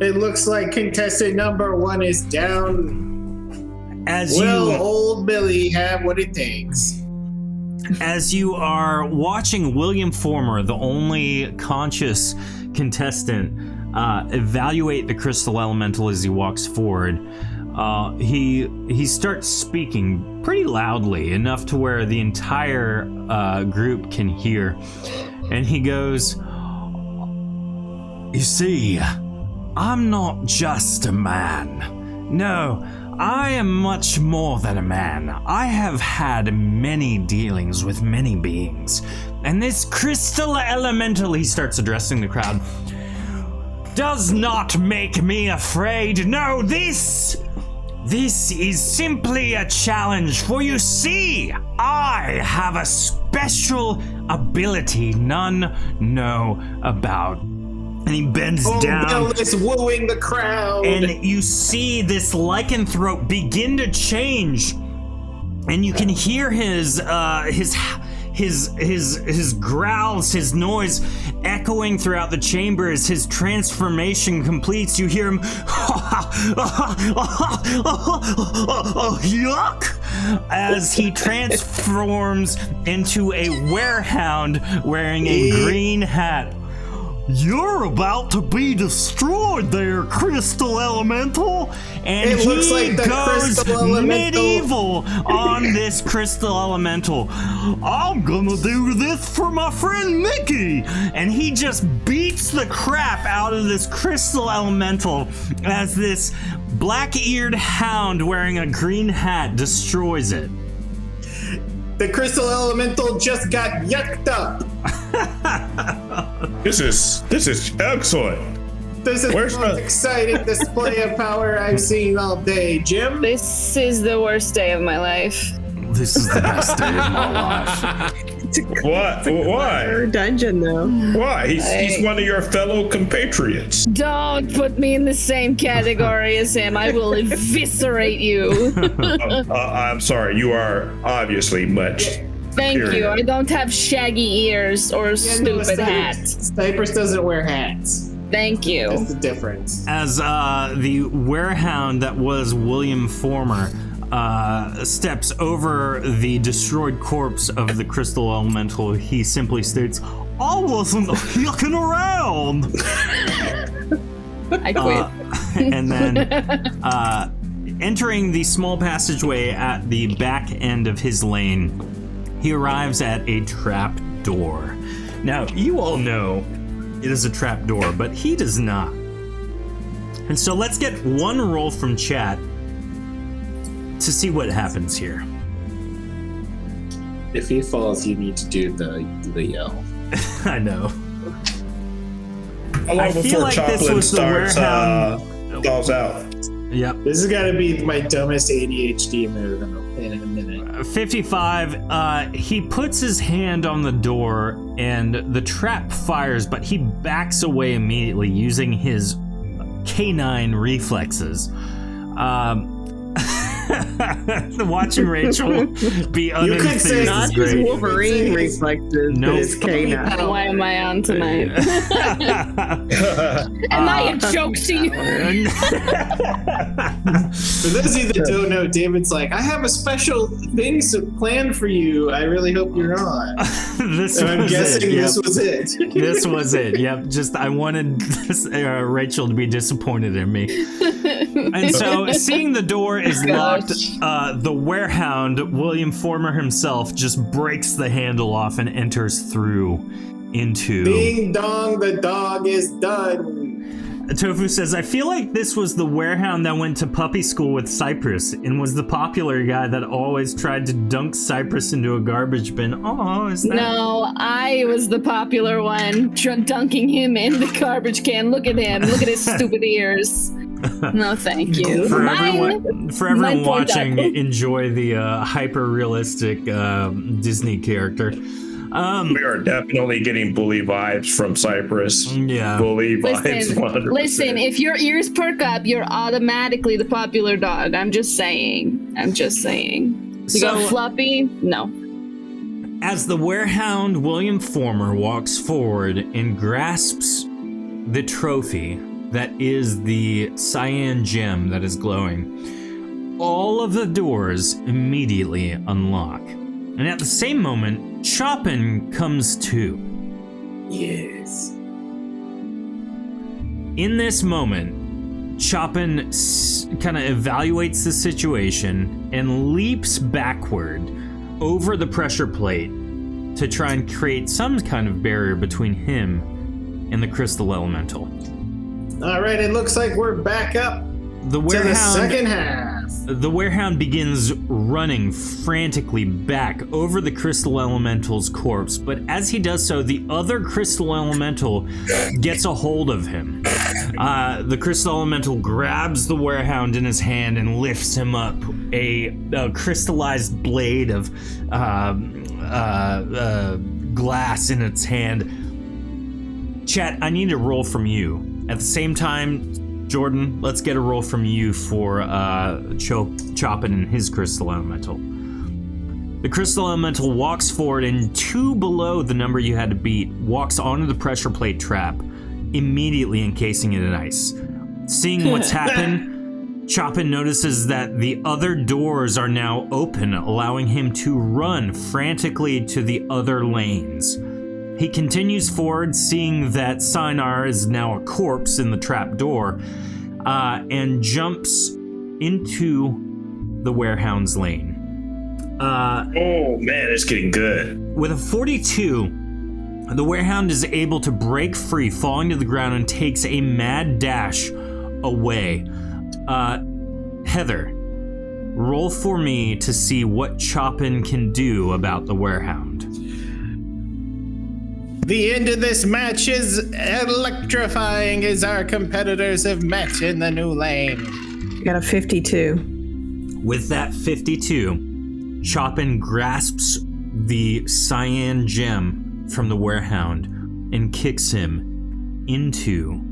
It looks like contestant number 1 is down. Will old Billy have what it takes? As you are watching William Former, the only conscious contestant, evaluate the crystal elemental as he walks forward, he starts speaking pretty loudly, enough to where the entire group can hear. And he goes, "You see, I'm not just a man. No, I am much more than a man. I have had many dealings with many beings. And this crystal elemental," he starts addressing the crowd, "does not make me afraid. No, this is simply a challenge. For you see, I have a special ability none know about." And he bends down. Bill is wooing the crowd. And you see this lycanthrope begin to change. And you can hear his growls, his noise echoing throughout the chamber as his transformation completes. You hear him, yuck, as he transforms into a werehound wearing a green hat. "You're about to be destroyed there, Crystal Elemental!" And it looks like the goes Crystal medieval on this Crystal Elemental. "I'm gonna do this for my friend Mickey!" And he just beats the crap out of this Crystal Elemental as this black-eared hound wearing a green hat destroys it. The Crystal Elemental just got yucked up. This is excellent. This is the most exciting display of power I've seen all day, Jim. This is the worst day of my life. This is the best day of my life. What? Why? Dungeon though. Why? He's one of your fellow compatriots. Don't put me in the same category as him. I will eviscerate you. I'm sorry. You are obviously much. Thank you. superior. I don't have shaggy ears or stupid hats. Cypress doesn't wear hats. Thank you. That's the difference. As the werehound that was William Former steps over the destroyed corpse of the crystal elemental, he simply states, "I wasn't yucking around." I quit. And then entering the small passageway at the back end of his lane, he arrives at a trap door. Now, you all know it is a trap door, but he does not. And so let's get one roll from chat to see what happens here. If he falls, you need to do the yell. I know. How long I feel before like this Choplin was the starts warehound. falls out? Yep. This has got to be my dumbest ADHD move in a minute. 55, he puts his hand on the door and the trap fires, but he backs away immediately using his canine reflexes. Watching Rachel be unenthused is Not great. his Wolverine reflexes, Nope. but his canine. Why am I on tonight? Am I a joke to you? For those of you that don't know, David's like, I have a special thing planned for you. I really hope you're on. I'm guessing this was it. This was it. Yep. Just I wanted Rachel to be disappointed in me. And so, seeing the door is locked, the werehound, William Former himself, just breaks the handle off and enters through into... Ding dong, the dog is done. Tofu says, I feel like this was the werehound that went to puppy school with Cypress and was the popular guy that always tried to dunk Cypress into a garbage bin. Oh, is that? No, I was the popular one dunking him in the garbage can. Look at him. Look at his stupid ears. No, thank you. For everyone watching, enjoy the hyper-realistic Disney character. We are definitely getting bully vibes from Cypress. Yeah. Bully vibes. 100%. Listen, if your ears perk up, you're automatically the popular dog. I'm just saying. You got Fluffy? No. As the werehound William Former walks forward and grasps the trophy that is the cyan gem that is glowing, all of the doors immediately unlock. And at the same moment, Chopin comes to. Yes. In this moment, Chopin kind of evaluates the situation and leaps backward over the pressure plate to try and create some kind of barrier between him and the crystal elemental. All right, it looks like we're back up to the second half. The werehound begins running frantically back over the crystal elemental's corpse, but as he does so, the other crystal elemental gets a hold of him. The crystal elemental grabs the werehound in his hand and lifts him up, a crystallized blade of glass in its hand. Chat, I need a roll from you. At the same time, Jordan, let's get a roll from you for Chopin and his crystal elemental. The crystal elemental walks forward and 2 below the number you had to beat, walks onto the pressure plate trap, immediately encasing it in ice. Seeing what's happened, Chopin notices that the other doors are now open, allowing him to run frantically to the other lanes. He continues forward, seeing that Sinar is now a corpse in the trap door, and jumps into the werehound's lane. Oh man, it's getting good. With a 42, the werehound is able to break free, falling to the ground, and takes a mad dash away. Heather, roll for me to see what Chopin can do about the werehound. The end of this match is electrifying as our competitors have met in the new lane. You got a 52. With that 52, Chopin grasps the cyan gem from the werehound and kicks him into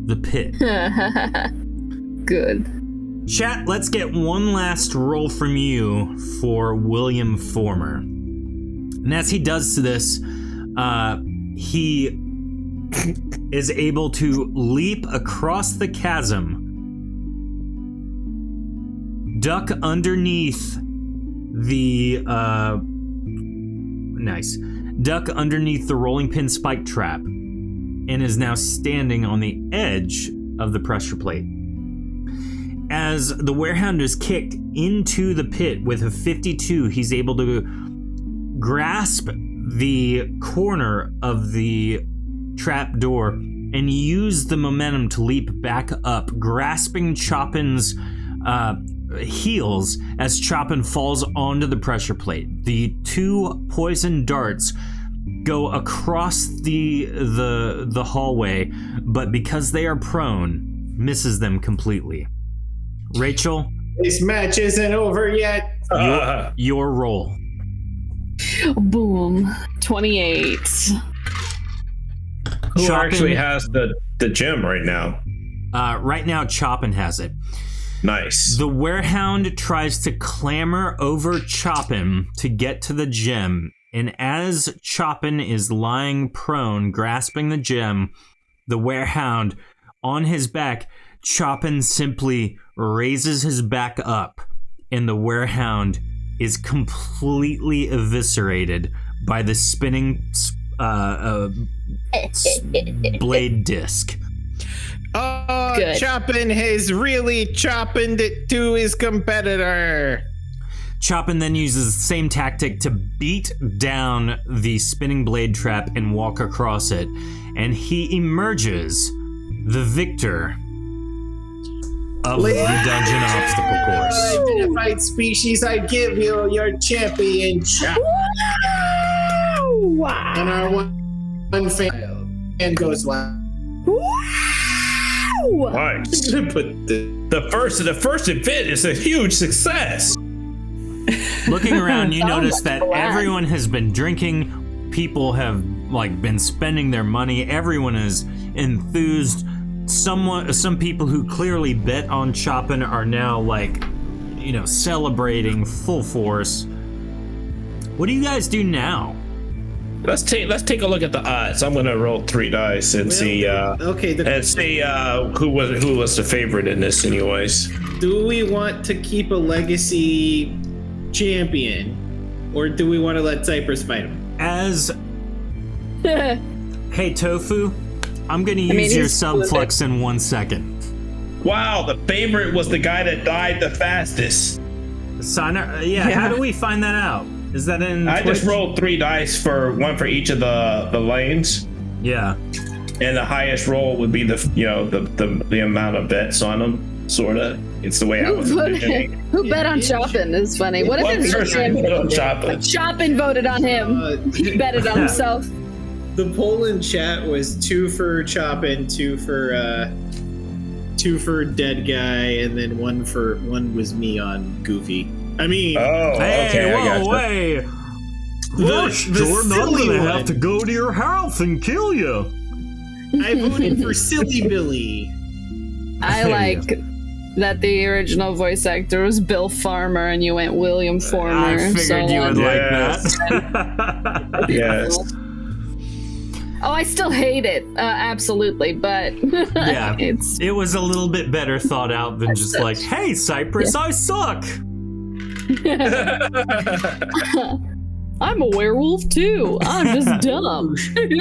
the pit. Good. Chat, let's get one last roll from you for William Former. And as he does this, he is able to leap across the chasm, duck underneath the rolling pin spike trap, and is now standing on the edge of the pressure plate. As the werehound is kicked into the pit with a 52, he's able to grasp the corner of the trap door and use the momentum to leap back up, grasping Chopin's heels as Chopin falls onto the pressure plate. The 2 poison darts go across the hallway, but because they are prone, misses them completely. Rachel, this match isn't over yet. Your roll. Boom. 28. Who actually has the gem right now? Right now, Chopin has it. Nice. The werehound tries to clamber over Chopin to get to the gem, and as Chopin is lying prone, grasping the gem, the werehound on his back, Chopin simply raises his back up, and the werehound is completely eviscerated by the spinning blade disc. Oh, Good. Chopin has really chopped it to his competitor. Chopin then uses the same tactic to beat down the spinning blade trap and walk across it, and he emerges the victor of the dungeon obstacle course. Identified species, I give you your championship. Wow. And our one failed and goes wild. Nice. Put The first event is a huge success. Looking around, you Sounds notice like that a plan. everyone has been drinking. People have been spending their money. Everyone is enthused. Some people who clearly bet on Chopin are now celebrating full force. What do you guys do now? Let's take a look at the odds. I'm gonna roll 3 dice and see who was the favorite in this, anyways. Do we want to keep a legacy champion, or do we want to let Cypress fight him? Hey Tofu, I'm gonna use your subflex in 1 second. Wow, the favorite was the guy that died the fastest. How do we find that out? Is that in I Twitch? just rolled 3 dice one for each of the lanes. Yeah. And the highest roll would be the amount of bets on them. Sorta. It's the way I was envisioning. Who bet on Chopin is funny. What if it's person bet on Chopin? Chopin voted on him? He betted on himself. The poll in chat was 2 for Chopin, 2 for Dead Guy, and then one was me on Goofy. I mean, Wait. Jordan, I'm silly gonna one. have to go to your house and kill you. I voted for Silly Billy. I like that the original voice actor was Bill Farmer and you went William Former. I figured you would like that. Yes. Oh, I still hate it, absolutely, but Yeah, it's it was a little bit better thought out than just like, hey, Cypress, I suck. I'm a werewolf too. I'm just dumb. He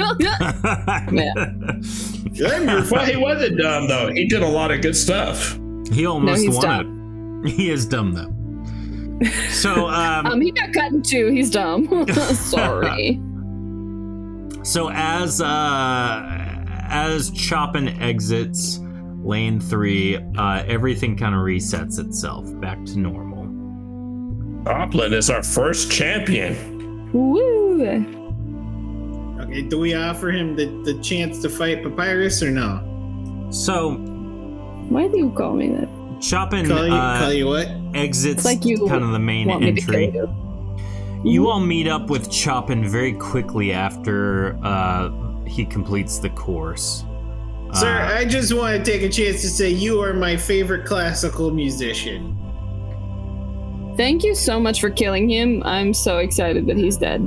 wasn't dumb though. He did a lot of good stuff. He almost he's won it. He is dumb though. So he got cut in 2. He's dumb. Sorry. So as Chopin exits lane 3, everything kind of resets itself back to normal. Joplin is our first champion. Woo! Okay, do we offer him the chance to fight Papyrus or no? So Why do you call me that? Chopin Call you what? exits It's like you kind of the main want me to entry. kill You all meet up with Chopin very quickly after he completes the course. Sir, I just want to take a chance to say you are my favorite classical musician. Thank you so much for killing him. I'm so excited that he's dead.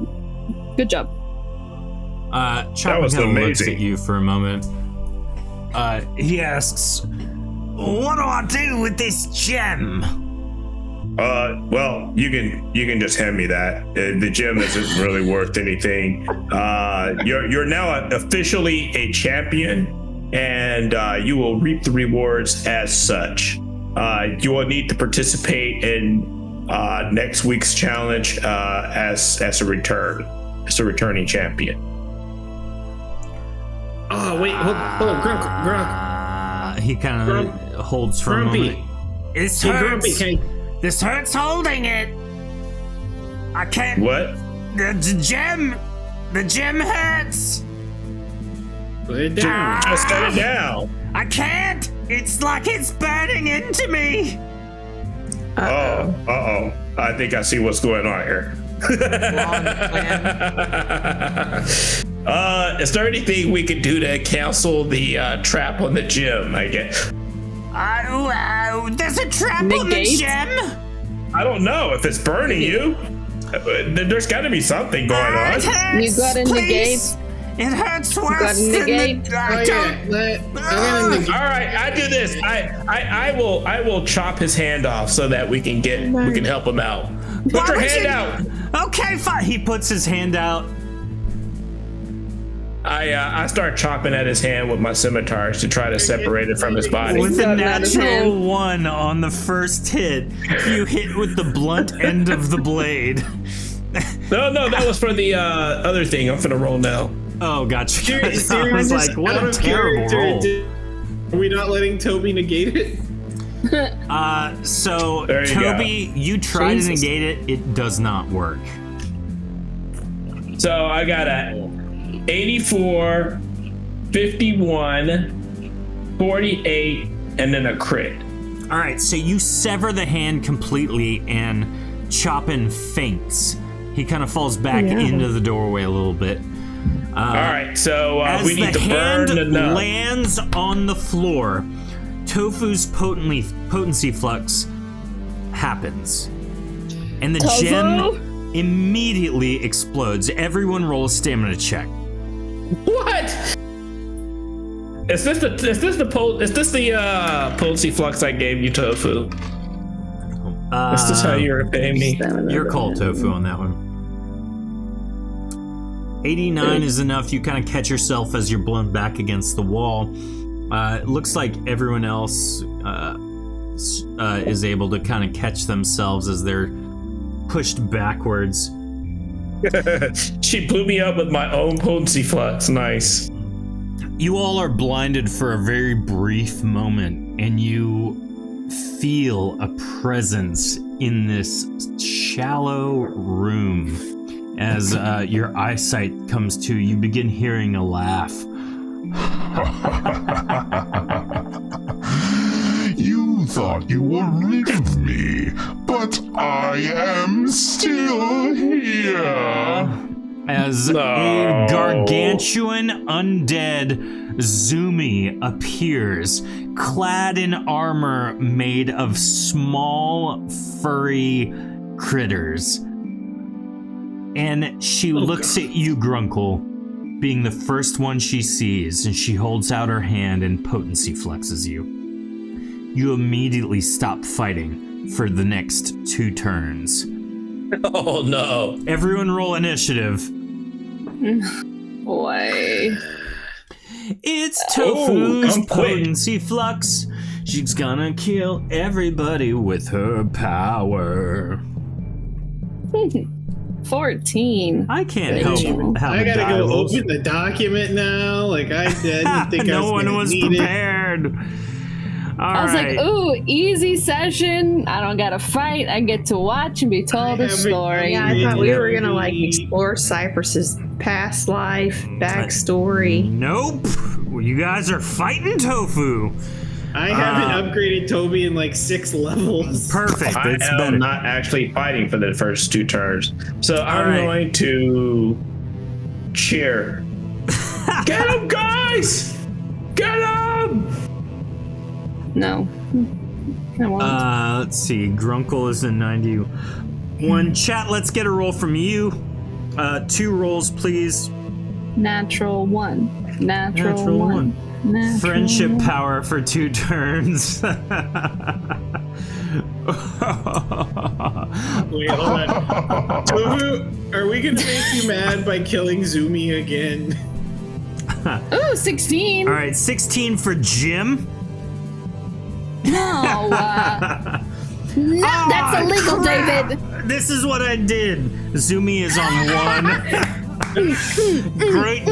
Good job. Chopin was kind of looks amazing. at you for a moment. He asks, "What do I do with this gem?" Well, you can just hand me that. The gem isn't really worth anything. You're now officially a champion, and you will reap the rewards as such. You will need to participate in next week's challenge as a returning champion. Oh wait, hold on, Grunk. He kind of holds for a Grumpy. moment. This Hey, hurts. Grumpy, This hurts holding it. I can't. What? The gem hurts. put it down. Just set it down. I can't. It's like it's burning into me. Uh-oh. I think I see what's going on here. Is there anything we could do to cancel the trap on the gem, I guess? There's a trap on the Negate? gem. I don't know if it's burning you. There's got to be something going on. It hurts, You got in the please. It hurts worse in the than gate? the. I don't. All right, I do this. I will chop his hand off so that we can help him out. Put Why your would hand you- out. Okay, fine. He puts his hand out. I start chopping at his hand with my scimitars to try to separate it from his body. With a got it out of his natural hand. 1 on the first hit, you hit with the blunt end of the blade. No, that was for the other thing. I'm finna roll now. Oh, gotcha. I Seriously, was just like, what out a of terrible character, roll. Are we not letting Toby negate it? So There you Toby, you try to Jesus. negate it. It does not work. So I got a 84, 51, 48, and then a crit. All right, so you sever the hand completely, and Chopin faints. He kind of falls back into the doorway a little bit. All right, so As we need the to burn hand the nut. lands on the floor, Tofu's potency flux happens, and the Tofu? gem immediately explodes. Everyone roll a stamina check. What? Is this the potency flux I gave you, Tofu? Is this how you're repaying me? You're called Tofu on that one. 89 is enough. You kind of catch yourself as you're blown back against the wall. It looks like everyone else is able to kind of catch themselves as they're pushed backwards. She blew me up with my own potency flux. Nice. You all are blinded for a very brief moment, and you feel a presence in this shallow room. As your eyesight comes to, you begin hearing a laugh. You thought you were rid of me, but I am still here. As a gargantuan undead Zumi appears, clad in armor made of small, furry critters. And she looks at you, Grunkle, being the first one she sees, and she holds out her hand and potency flexes you. You immediately stop fighting for the next 2 turns. Oh no. Everyone roll initiative. Boy. It's Tofu's I'm quick. potency flux. She's gonna kill everybody with her power. 14. I can't help how I the gotta die go rolls. open the document now. Like I didn't think I No was one gonna was need it. prepared. I was like, ooh, easy session. I don't gotta fight. I get to watch and be told a haven't- story. Yeah, I thought we were gonna like explore Cypress's past life, backstory. Nope. You guys are fighting Tofu. I haven't upgraded Toby in like 6 levels. Perfect. I It's am better. not actually fighting for the first 2 turns. So I'm right. going to cheer. Get him, guys! Get him! No. I won't. Let's see. Grunkle is in 91. Chat, let's get a roll from you. 2 rolls, please. Natural 1. Natural 1. Natural Friendship 1. power for 2 turns. Wait, hold on. Tofu, are we gonna make you mad by killing Zumi again? Ooh, 16. All right, 16 for Jim. No. No, that's illegal, crap. David. This is what I did. Zumi is on 1. Great.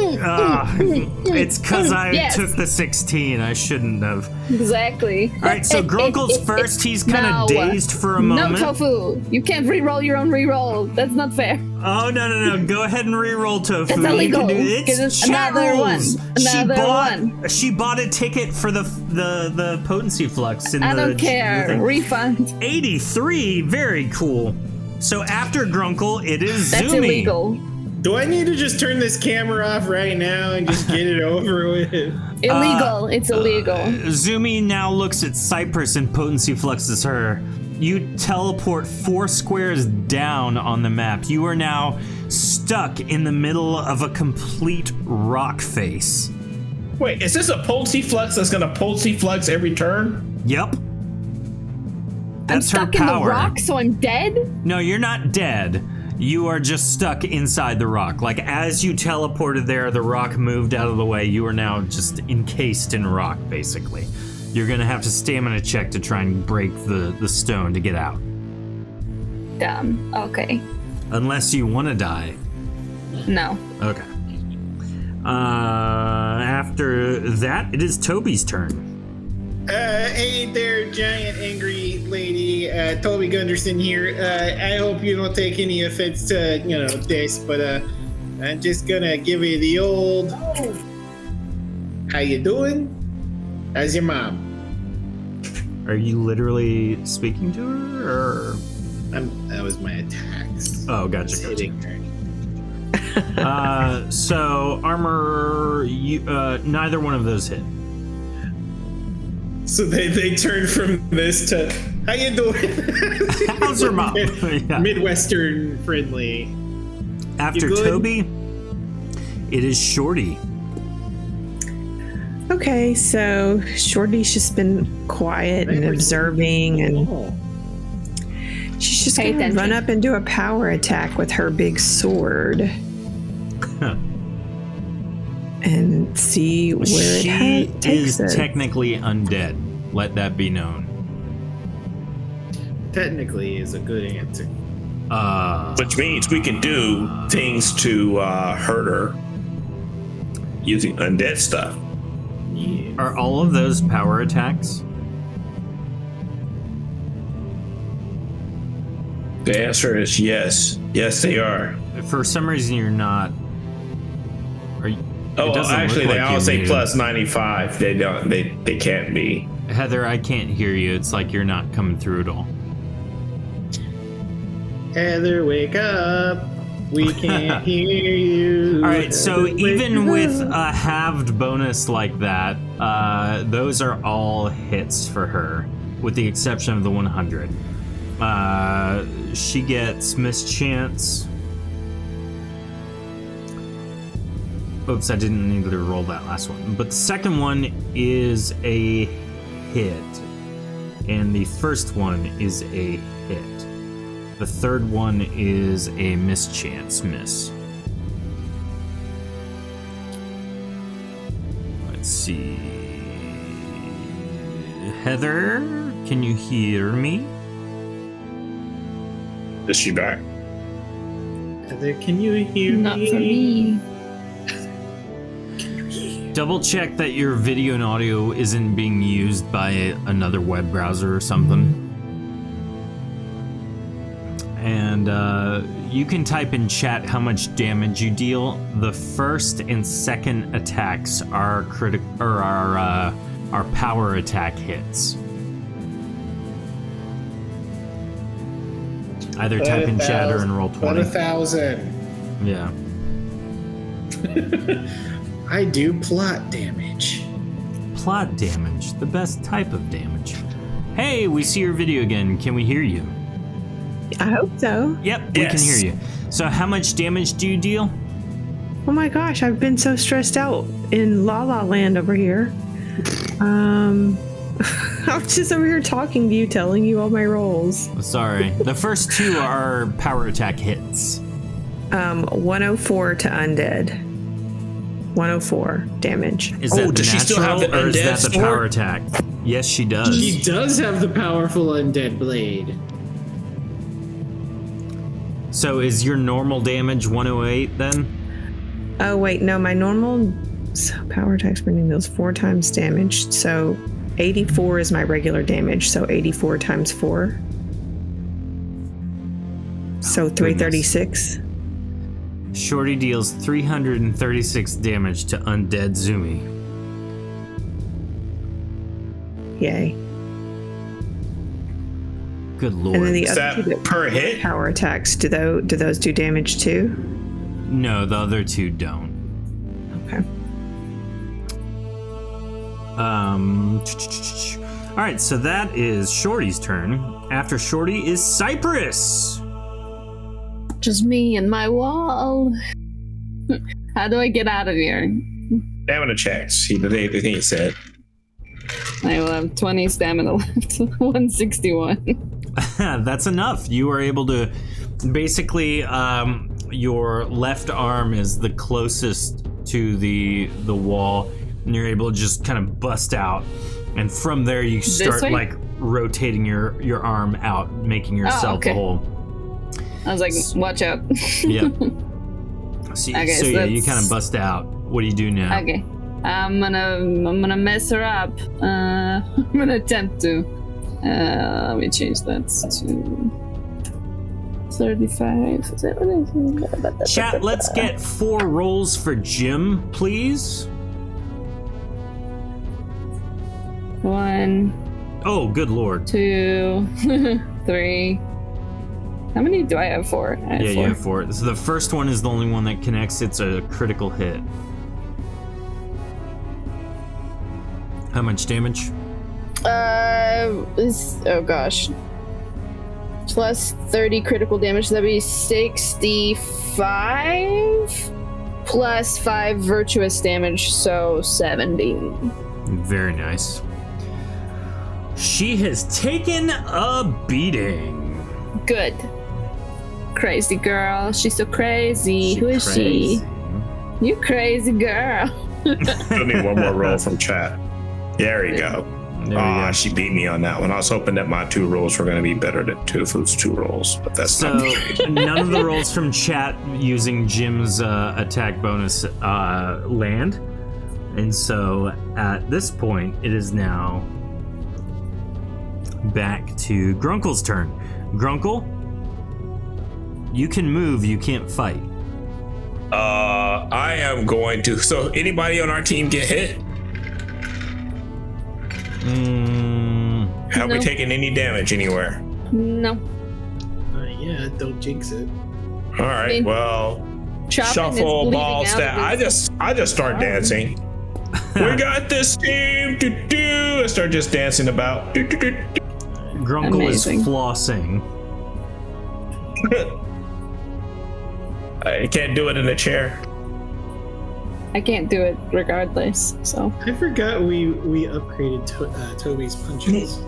It's because I Yes. took the 16. I shouldn't have. Exactly. All right, so Grunkle's first. He's kind of dazed for a moment. No, Tofu. You can't re-roll your own re-roll. That's not fair. Oh, no. Go ahead and re-roll, Tofu. That's You illegal, can do it. 'cause It's it's chat another rules. one. Another She bought a ticket for the potency flux. In I the don't care. thing. Refund. 83. Very cool. So after Grunkle, it is That's Zumi. illegal. Do I need to just turn this camera off right now and just get it over with? Illegal. It's illegal. Zumi now looks at Cypress and potency fluxes her. You teleport 4 squares down on the map. You are now stuck in the middle of a complete rock face. Wait, is this a potency flux that's gonna potency flux every turn? Yep. I'm That's her stuck in the power. rock, so I'm dead? No, you're not dead. You are just stuck inside the rock. Like, as you teleported there, the rock moved out of the way. You are now just encased in rock, basically. You're gonna have to stamina check to try and break the stone to get out. Dumb. Okay. Unless you want to die. No. Okay. After that, it is Toby's turn. Hey there, giant angry lady. Toby Gunderson here. I hope you don't take any offense to, this, but I'm just gonna give you the old, how you doing? How's your mom? Are you literally speaking to her, or? That was my attacks. Oh, gotcha. Hitting her. So armor, neither one of those hit. So they turn from this to, how you doing? How's your mom? Yeah. Midwestern friendly. After Toby, it is Shorty. Okay, so Shorty's just been quiet and observing, and she's just gonna run up and do a power attack with her big sword. And see where she takes is it. technically undead. Let that be known. Technically is a good answer. Which means we can do things to hurt her using undead stuff. Yeah. Are all of those power attacks? The answer is yes. Yes, they are. For some reason, you're not. Are you? Oh, well, actually, they all say muted. plus 95. They don't. They can't be. Heather, I can't hear you. It's like you're not coming through at all. Heather, wake up. We can't hear you. All right, so Heather, even wake with up. a halved bonus like that, those are all hits for her, with the exception of the 100. She gets mischance. Oops, I didn't need to roll that last one. But the second one is a hit, and the first one is a hit. The third one is a mischance miss. Let's see. Heather, can you hear me? Is she back? Heather, can you hear Not me? for me. Double check that your video and audio isn't being used by another web browser or something. And you can type in chat how much damage you deal. The first and second attacks are are power attack hits. Either type in chat or enroll 20. 1,000. Yeah. I do plot damage. Plot damage, the best type of damage. Hey, we see your video again. Can we hear you? I hope so. Yep, we can hear you. So how much damage do you deal? Oh my gosh, I've been so stressed out in La La Land over here. I'm just over here talking to you, telling you all my rolls. Sorry. The first two are power attack hits. 104 to undead. 104 damage. Is that the does she still have natural, the or is undead that the sword? power attack? Yes, she does. He does have the powerful undead blade. So is your normal damage 108 then? Oh wait, no, my normal power attack spending deals 4 times damage. So 84 is my regular damage. So 84 times 4. So 336. Shorty deals 336 damage to undead Zumi. Yay. Good lord. And then the Is other that per hit? power attacks, do those do damage too? No, the other two don't. Okay. All right, so that is Shorty's turn. After Shorty is Cypress. Just me and my wall. How do I get out of here? Stamina checks. See the thing he said. I will have 20 stamina left. 161. That's enough. You are able to basically your left arm is the closest to the wall, and you're able to just kind of bust out, and from there you start way? like rotating your arm out, making yourself okay. whole. I was like, watch out. Yep. So, Okay, so so yeah, you that's- kind of bust out. What do you do now? Okay. I'm gonna mess her up. I'm gonna attempt to. Let me change that to 35. Is that what it is? Chat, let's get 4 rolls for Jim, please. 1. Oh, good lord. 2. 3. How many do I have? 4. I have 4. You have 4. So the first one is the only one that connects. It's a critical hit. How much damage? Oh gosh. Plus 30 critical damage, that'd be 65 plus 5 virtuous damage, so 70. Very nice. She has taken a beating. Good. Crazy girl. She's so crazy. Who is crazy. she? You crazy girl. Give me one more roll from chat. There we go. Ah, she beat me on that one. I was hoping that my 2 rolls were going to be better than Tofu's 2 rolls, but that's so not the case. none of the rolls from chat using Jim's attack bonus land. And so at this point, it is now back to Grunkle's turn. Grunkle, you can move, you can't fight. I am going to. So anybody on our team get hit? Have we taken any damage anywhere? No. Yeah, don't jinx it. All right, well, shuffle ball stat. I just start dancing. We got this team to do. I start just dancing about. Grunkle Amazing. is flossing. I can't do it in a chair. I can't do it regardless, so. I forgot we upgraded Toby's punches.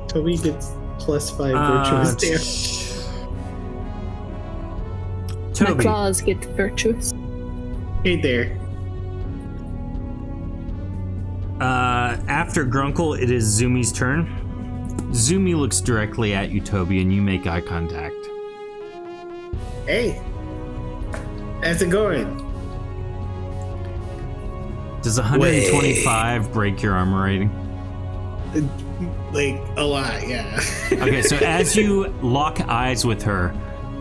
Toby gets plus 5 virtuous damage. Toby. My claws get virtuous. Hey there. After Grunkle, it is Zumi's turn. Zumi looks directly at you, Toby, and you make eye contact. Hey. How's it going? Does 125 break your armor rating? Like, a lot, yeah. Okay, so as you lock eyes with her,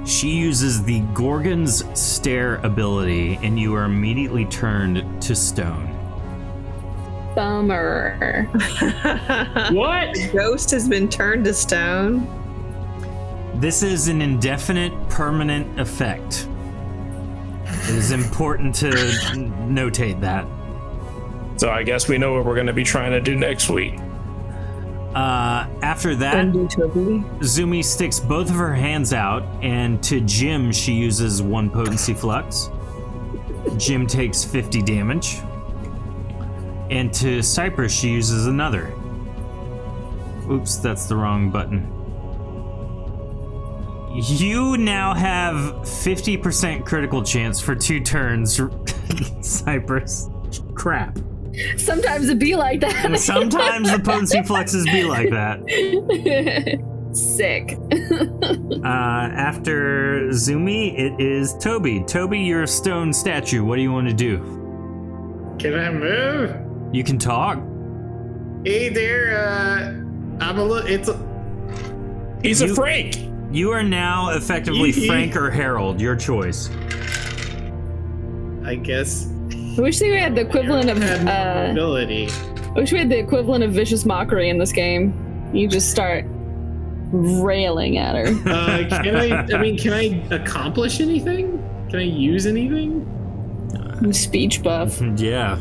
she uses the Gorgon's Stare ability, and you are immediately turned to stone. Bummer. What? The ghost has been turned to stone. This is an indefinite, permanent effect. It is important to notate that. So I guess we know what we're going to be trying to do next week. After that, Zumi sticks both of her hands out, and to Jim, she uses 1 potency flux. Jim takes 50 damage. And to Cypress, she uses another. Oops, that's the wrong button. You now have 50% critical chance for 2 turns, Cypress. Crap. Sometimes it be like that. Sometimes the potency fluxes be like that. Sick. After Zumi, it is Toby. Toby, you're a stone statue. What do you want to do? Can I move? You can talk. Hey there, I'm a little. He's a Frank. You are now effectively Frank or Harold. Your choice. I guess. I wish we had the equivalent of ability. I wish we had the equivalent of vicious mockery in this game. You just start railing at her. Can I accomplish anything? Can I use anything? Speech buff. Yeah.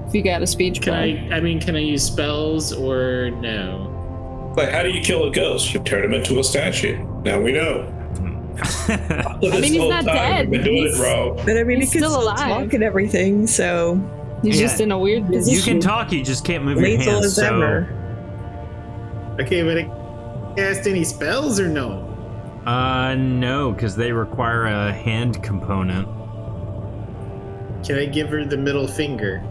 If you got a speech buff. Can I use spells or no? Like, how do you kill a ghost? You turn him into a statue. Now we know. I mean, he's not dead. We've been doing it wrong. But I mean, He's he can still still alive. talk and everything, so He's just in a weird position. You can talk, you just can't move your lethal hands. as So ever. Okay, but I cast any spells or no? no, because they require a hand component. Can I give her the middle finger?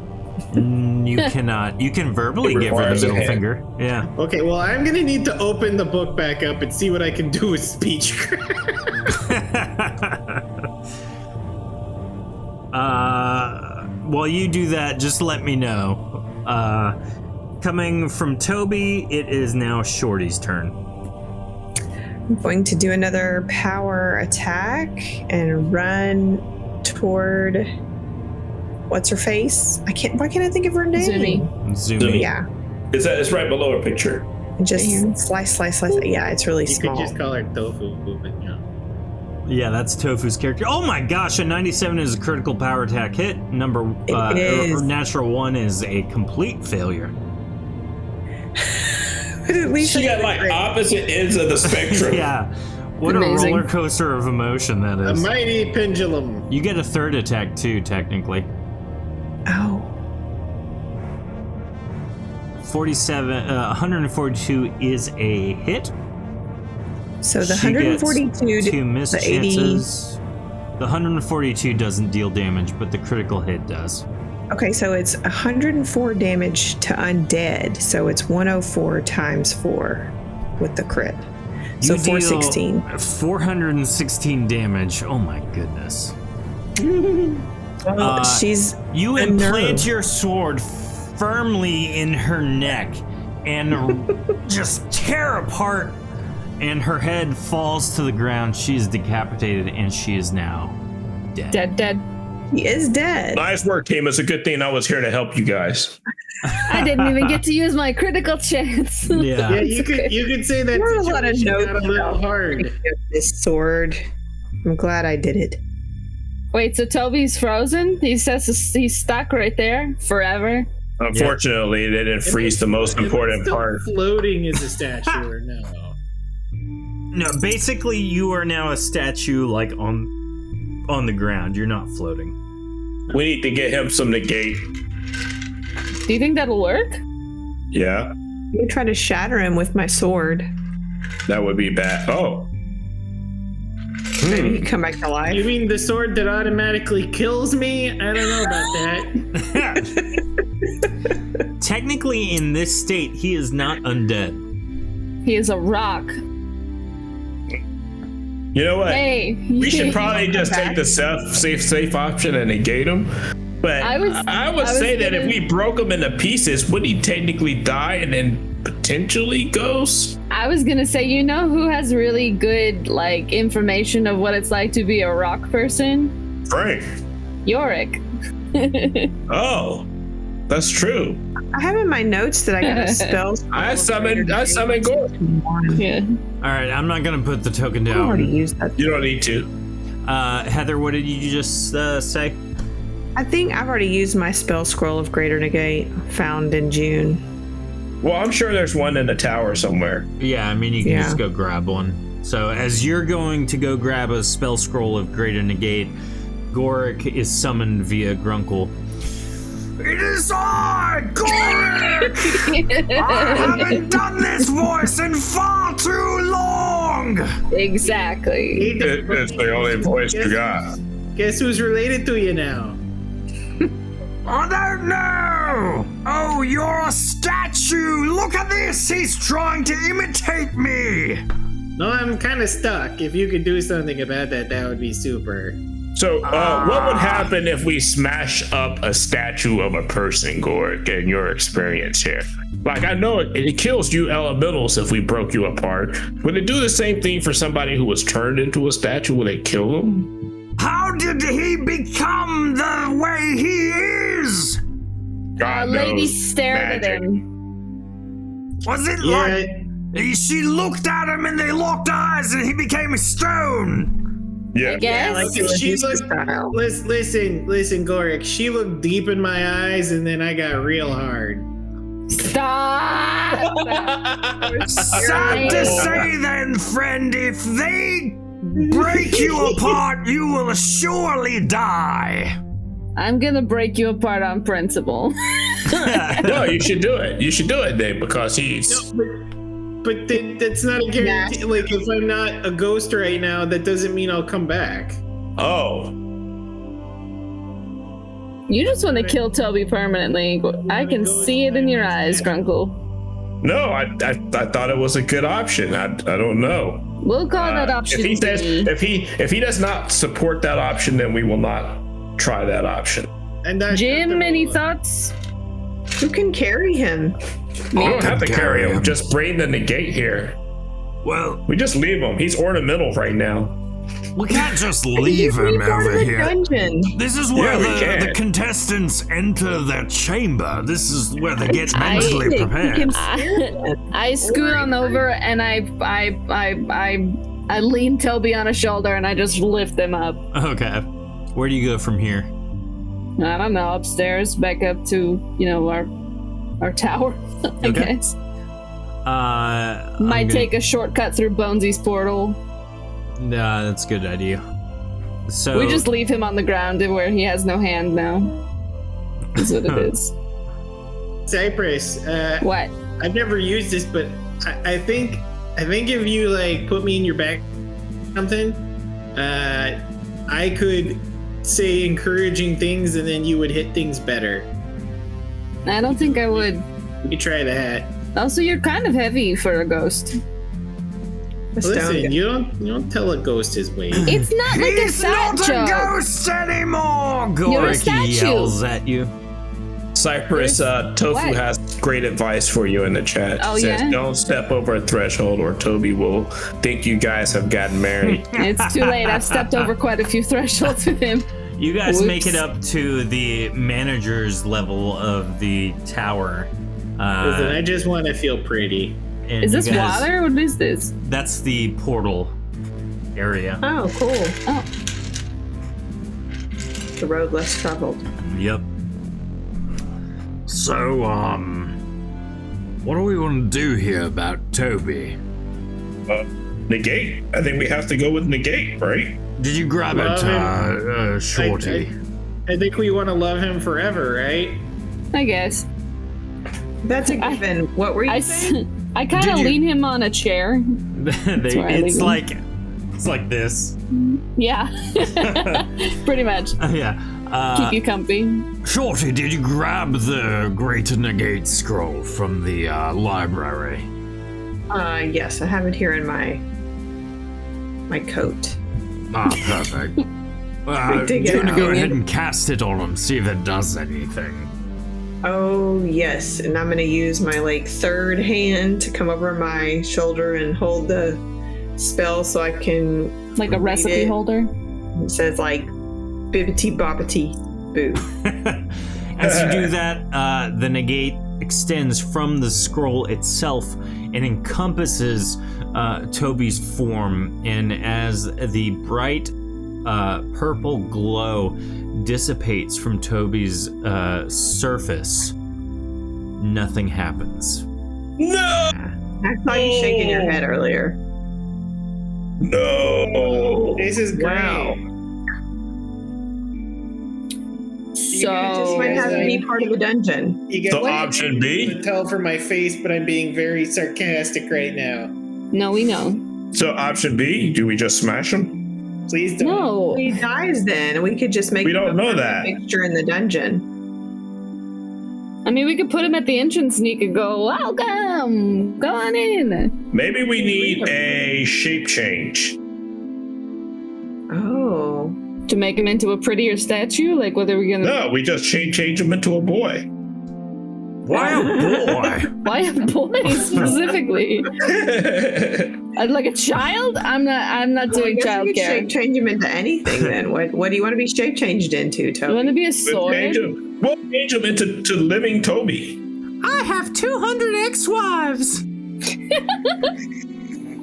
You cannot. You can verbally give her requires the a middle hand. finger. Yeah. Okay, well, I'm gonna need to open the book back up and see what I can do with speech. while you do that, just let me know. Coming from Toby, it is now Shorty's turn. I'm going to do another power attack and run toward what's her face? Why can't I think of her name? Zumi. Yeah. It's right below her picture. Just slice. Yeah, it's really small. You could just call her Tofu, but you know. Yeah, that's Tofu's character. Oh my gosh, a 97 is a critical power attack hit. Or natural 1 is a complete failure. But at least she got like opposite ends of the spectrum. Yeah. What Amazing. a roller coaster of emotion that is. A mighty pendulum. You get a third attack too, technically. Oh. 142 is a hit. So the She gets 142 two miss the 80. chances. The 142 doesn't deal damage, but the critical hit does. Okay, so it's 104 damage to undead. So it's 104 times 4 with the crit. So You deal 416. 416 damage. Oh my goodness. Well, she's You a implant nerve. your sword firmly in her neck and just tear apart, and her head falls to the ground. She is decapitated, and she is now dead. Dead. He is dead. Nice work, team. It's a good thing I was here to help you guys. I didn't even get to use my critical chance. Yeah. Yeah, you could say that There were a lot of situation got notes a little about hard. this sword. I'm glad I did it. Wait, so Toby's frozen? He says he's stuck right there forever. Unfortunately, they didn't freeze the most important Still part. floating as a statue or no? No, basically, you are now a statue, like on the ground. You're not floating. We need to get him some negate. Do you think that'll work? Yeah, You try to shatter him with my sword. that would be bad. Oh, Maybe he can come back to life. You mean the sword that automatically kills me? I don't know about that. Technically, in this state, he is not undead. He is a rock. you know what? Hey. We should probably just take the safe option and negate him. But I would say that if we broke him into pieces, would he technically die and then potentially ghost? I was gonna say, you know who has really good like information of what it's like to be a rock person? Frank. Yorick. Oh, that's true. I have in my notes that I got a spell. I summoned Gordon. Yeah. All right, I'm not gonna put the token I already down. used that. You don't need to. Heather, what did you just say? I think I've already used my spell scroll of Greater Negate found in June. Well, I'm sure there's one in the tower somewhere. Yeah, I mean, you can Yeah. just go grab one. So as you're going to go grab a spell scroll of Greater Negate, Goric is summoned via Grunkle. It is I, Goric! I haven't done this voice in far too long! Exactly. It's the only voice you got. Guess who's related to you now? I don't know! Oh, you're a statue! Look at this! He's trying to imitate me! No, I'm kind of stuck. If you could do something about that, that would be super. So, what would happen if we smash up a statue of a person, Goric, in your experience here? Like, I know it kills you elementals if we broke you apart. Would it do the same thing for somebody who was turned into a statue? Would it kill them? How did he become the way he is? God Lady knows. stared at Magic. him. Was it Yeah. like she looked at him and they locked eyes and he became a stone? Yeah. Guess. Like if she looked, listen, Goric. She looked deep in my eyes, and then I got real hard. Stop! Sad to say then, friend, if they break you apart, you will surely die. I'm gonna break you apart on principle. No, you should do it. You should do it, Dave, because he's. But that's not a guarantee. Like if I'm not a ghost right now, that doesn't mean I'll come back. Oh. You just want to kill Toby permanently. I can see it in your eyes, Grunkle. No, I thought it was a good option. I don't know. We'll call that option If he says B. if he does not support that option, then we will not try that option. And that's Jim, any thoughts? Who can carry him? I don't have to carry him. Just bring the negate here. Well, we just leave him. He's ornamental right now. We can't just leave him over here. Dungeon. This is where the contestants enter their chamber. This is where they get mentally prepared. I scoot on over and I lean Toby on a shoulder and I just lift them up. Okay. Where do you go from here? I don't know, upstairs, back up to, our tower, I guess. Might take a shortcut through Bonesy's portal. Nah, that's a good idea. So we just leave him on the ground where he has no hand now. That's what it is. Cypress. What? I've never used this, but I think if you put me in your back, something, I could say encouraging things, and then you would hit things better. I don't think I would. You could try that. Also, you're kind of heavy for a ghost. Listen, you don't tell a ghost his weight. It's not like He's a fat not joke. a ghost anymore. You're a Gorky statue. yells at you. Cypress, Tofu What? has great advice for you in the chat. Oh, She says, yeah? don't step over a threshold or Toby will think you guys have gotten married. It's too late. I've stepped over quite a few thresholds with him. You guys Whoops. make it up to the manager's level of the tower. Listen, I just want to feel pretty. And Is this you guys- water? What is this? That's the portal area. Oh, cool. Oh. The road less traveled. Yep. So, what do we want to do here about Toby? Negate? I think we have to go with negate, right? Did you grab Love it, Shorty? I think we want to love him forever, right? I guess. That's a given. What were you saying? I kind of Did you- lean him on a chair. where I leave It's him. like this. Yeah. Pretty much. Yeah. Keep you comfy. Shorty, did you grab the Great Negate scroll from the library? Yes, I have it here in my coat. Ah, perfect. We dig Do you it want to go out. ahead and cast it on him, see if it does anything? Oh yes, and I'm gonna use my third hand to come over my shoulder and hold the spell so I can Like a read recipe it. holder. It says bibbity bobbity boo. As you do that, the negate extends from the scroll itself and encompasses Toby's form. And as the bright purple glow dissipates from Toby's surface, nothing happens. No! I saw you shaking your head earlier. No! This is great. Wow. So You just might have to be part of the dungeon. You get So option B? You can tell from my face, but I'm being very sarcastic right now. no, we know. So option B, do we just smash him? Please don't. No. If he dies, then we could just make We him don't a know permanent that. fixture in the dungeon. I mean, we could put him at the entrance and he could go, welcome, go on in. Maybe we need a shape change. Oh. To make him into a prettier statue? Like, what are we gonna... No, we just change him into a boy. Why a boy? Why a boy specifically? Like a child? I'm not doing I guess child we could care. shape change him into anything then. What do you want to be shape changed into, Toby? You want to be a We'll change sword? him into living Toby. I have 200 ex-wives!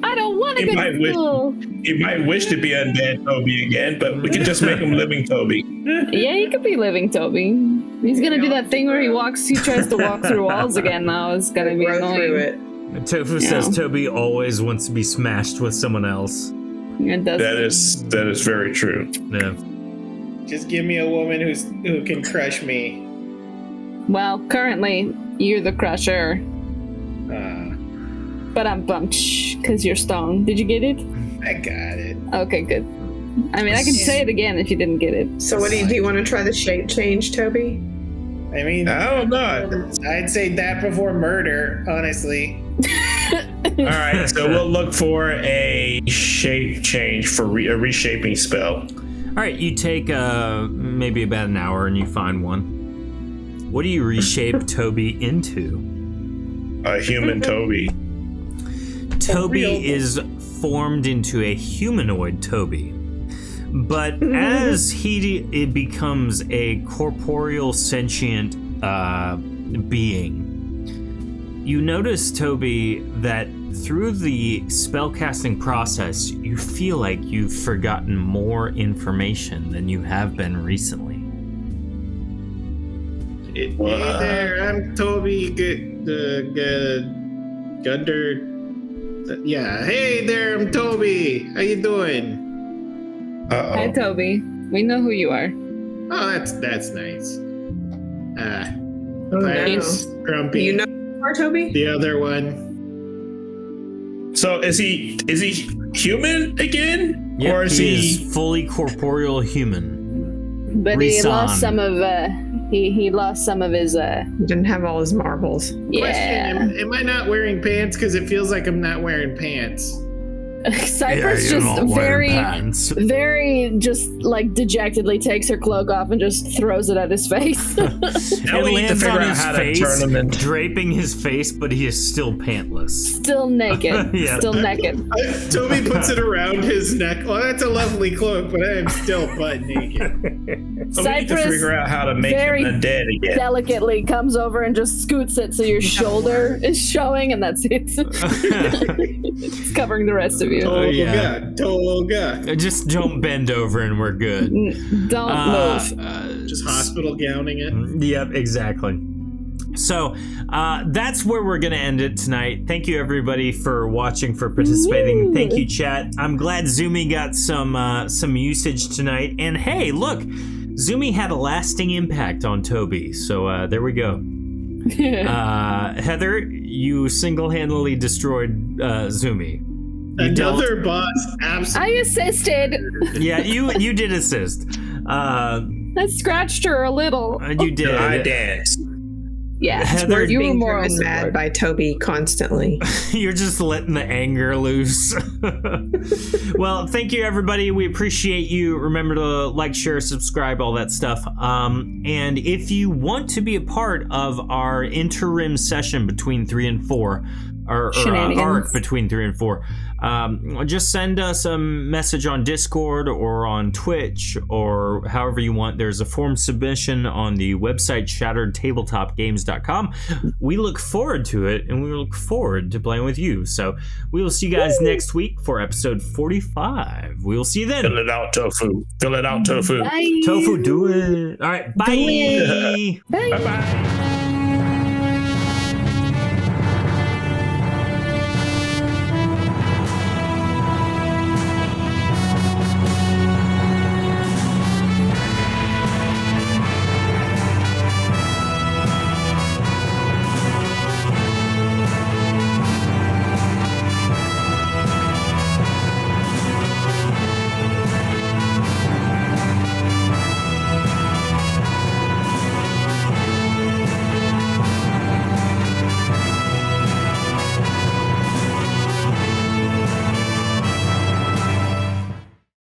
I don't want to He go might to wish- school. He might wish to be undead Toby again, but we can just make him living Toby. Yeah, he could be living Toby. He's gonna do that thing where he tries to walk through walls again now. It's gonna be Grow through annoying. it. Tofu says Toby always wants to be smashed with someone else. It does. That is very true. Yeah. Just give me a woman who can crush me. Well, currently, you're the crusher. But I'm bummed because you're stoned. Did you get it? I got it. Okay, good. I mean, I can say it again if you didn't get it. So what do you want to try the shape change, Toby? I mean, I don't know. I'd say that before murder, honestly. All right, so we'll look for a shape change for a reshaping spell. right, you take maybe about an hour and you find one. What do you reshape Toby into? A human Toby. Toby is formed into a humanoid Toby. But as it becomes a corporeal sentient being, you notice, Toby, that through the spellcasting process, you feel like you've forgotten more information than you have been recently. Hey there, I'm Toby Gunder. Yeah, hey there, I'm Toby. How you doing? Hi, Toby. We know who you are. Oh, that's nice. Oh, Thanks, no. Grumpy. You know Toby? The other one. So is he human again? Yep, or is he is fully corporeal human. But he lost some of he lost some of his He didn't have all his marbles. yeah. Question, am I not wearing pants? Because it feels like I'm not wearing pants. Cypress you're just not wearing very, pants. very just like dejectedly takes her cloak off and just throws it at his face. Now It we need to lands figure on out his how to face, turn him into. draping his face, but he is still pantless. Still naked. Yeah. Still naked. Toby puts it around his neck. Well, that's a lovely cloak, but I am still butt naked. So we need to Cypress figure out how to make very him undead again. delicately comes over and just scoots it so your shoulder is showing, and that's it. It's covering the rest of you. Toga. Just don't bend over and we're good. Don't move. Just hospital gowning it. Yep, exactly. So that's where we're going to end it tonight. Thank you, everybody, for watching, for participating. Woo. Thank you, chat. I'm glad Zumi got some usage tonight. And hey, look, Zumi had a lasting impact on Toby. So there we go. Heather, you single-handedly destroyed Zumi. Another boss. Absolutely. I assisted. Yeah, you did assist. I scratched her a little. You did. I danced. Yeah, Heather, you were being more driven mad by Toby constantly. You're just letting the anger loose. Well, thank you, everybody. We appreciate you. Remember to like, share, subscribe, all that stuff. And if you want to be a part of our interim session between 3 and 4, or arc between 3 and 4, just send us a message on Discord or on Twitch or however you want. There's a form submission on the website shatteredtabletopgames.com. We look forward to it, and we look forward to playing with you. So we will see you guys next week for episode 45. We will see you then. Fill it out, Tofu. Fill it out, Tofu. Bye. Tofu, do it. All right, bye. Bye. Bye-bye.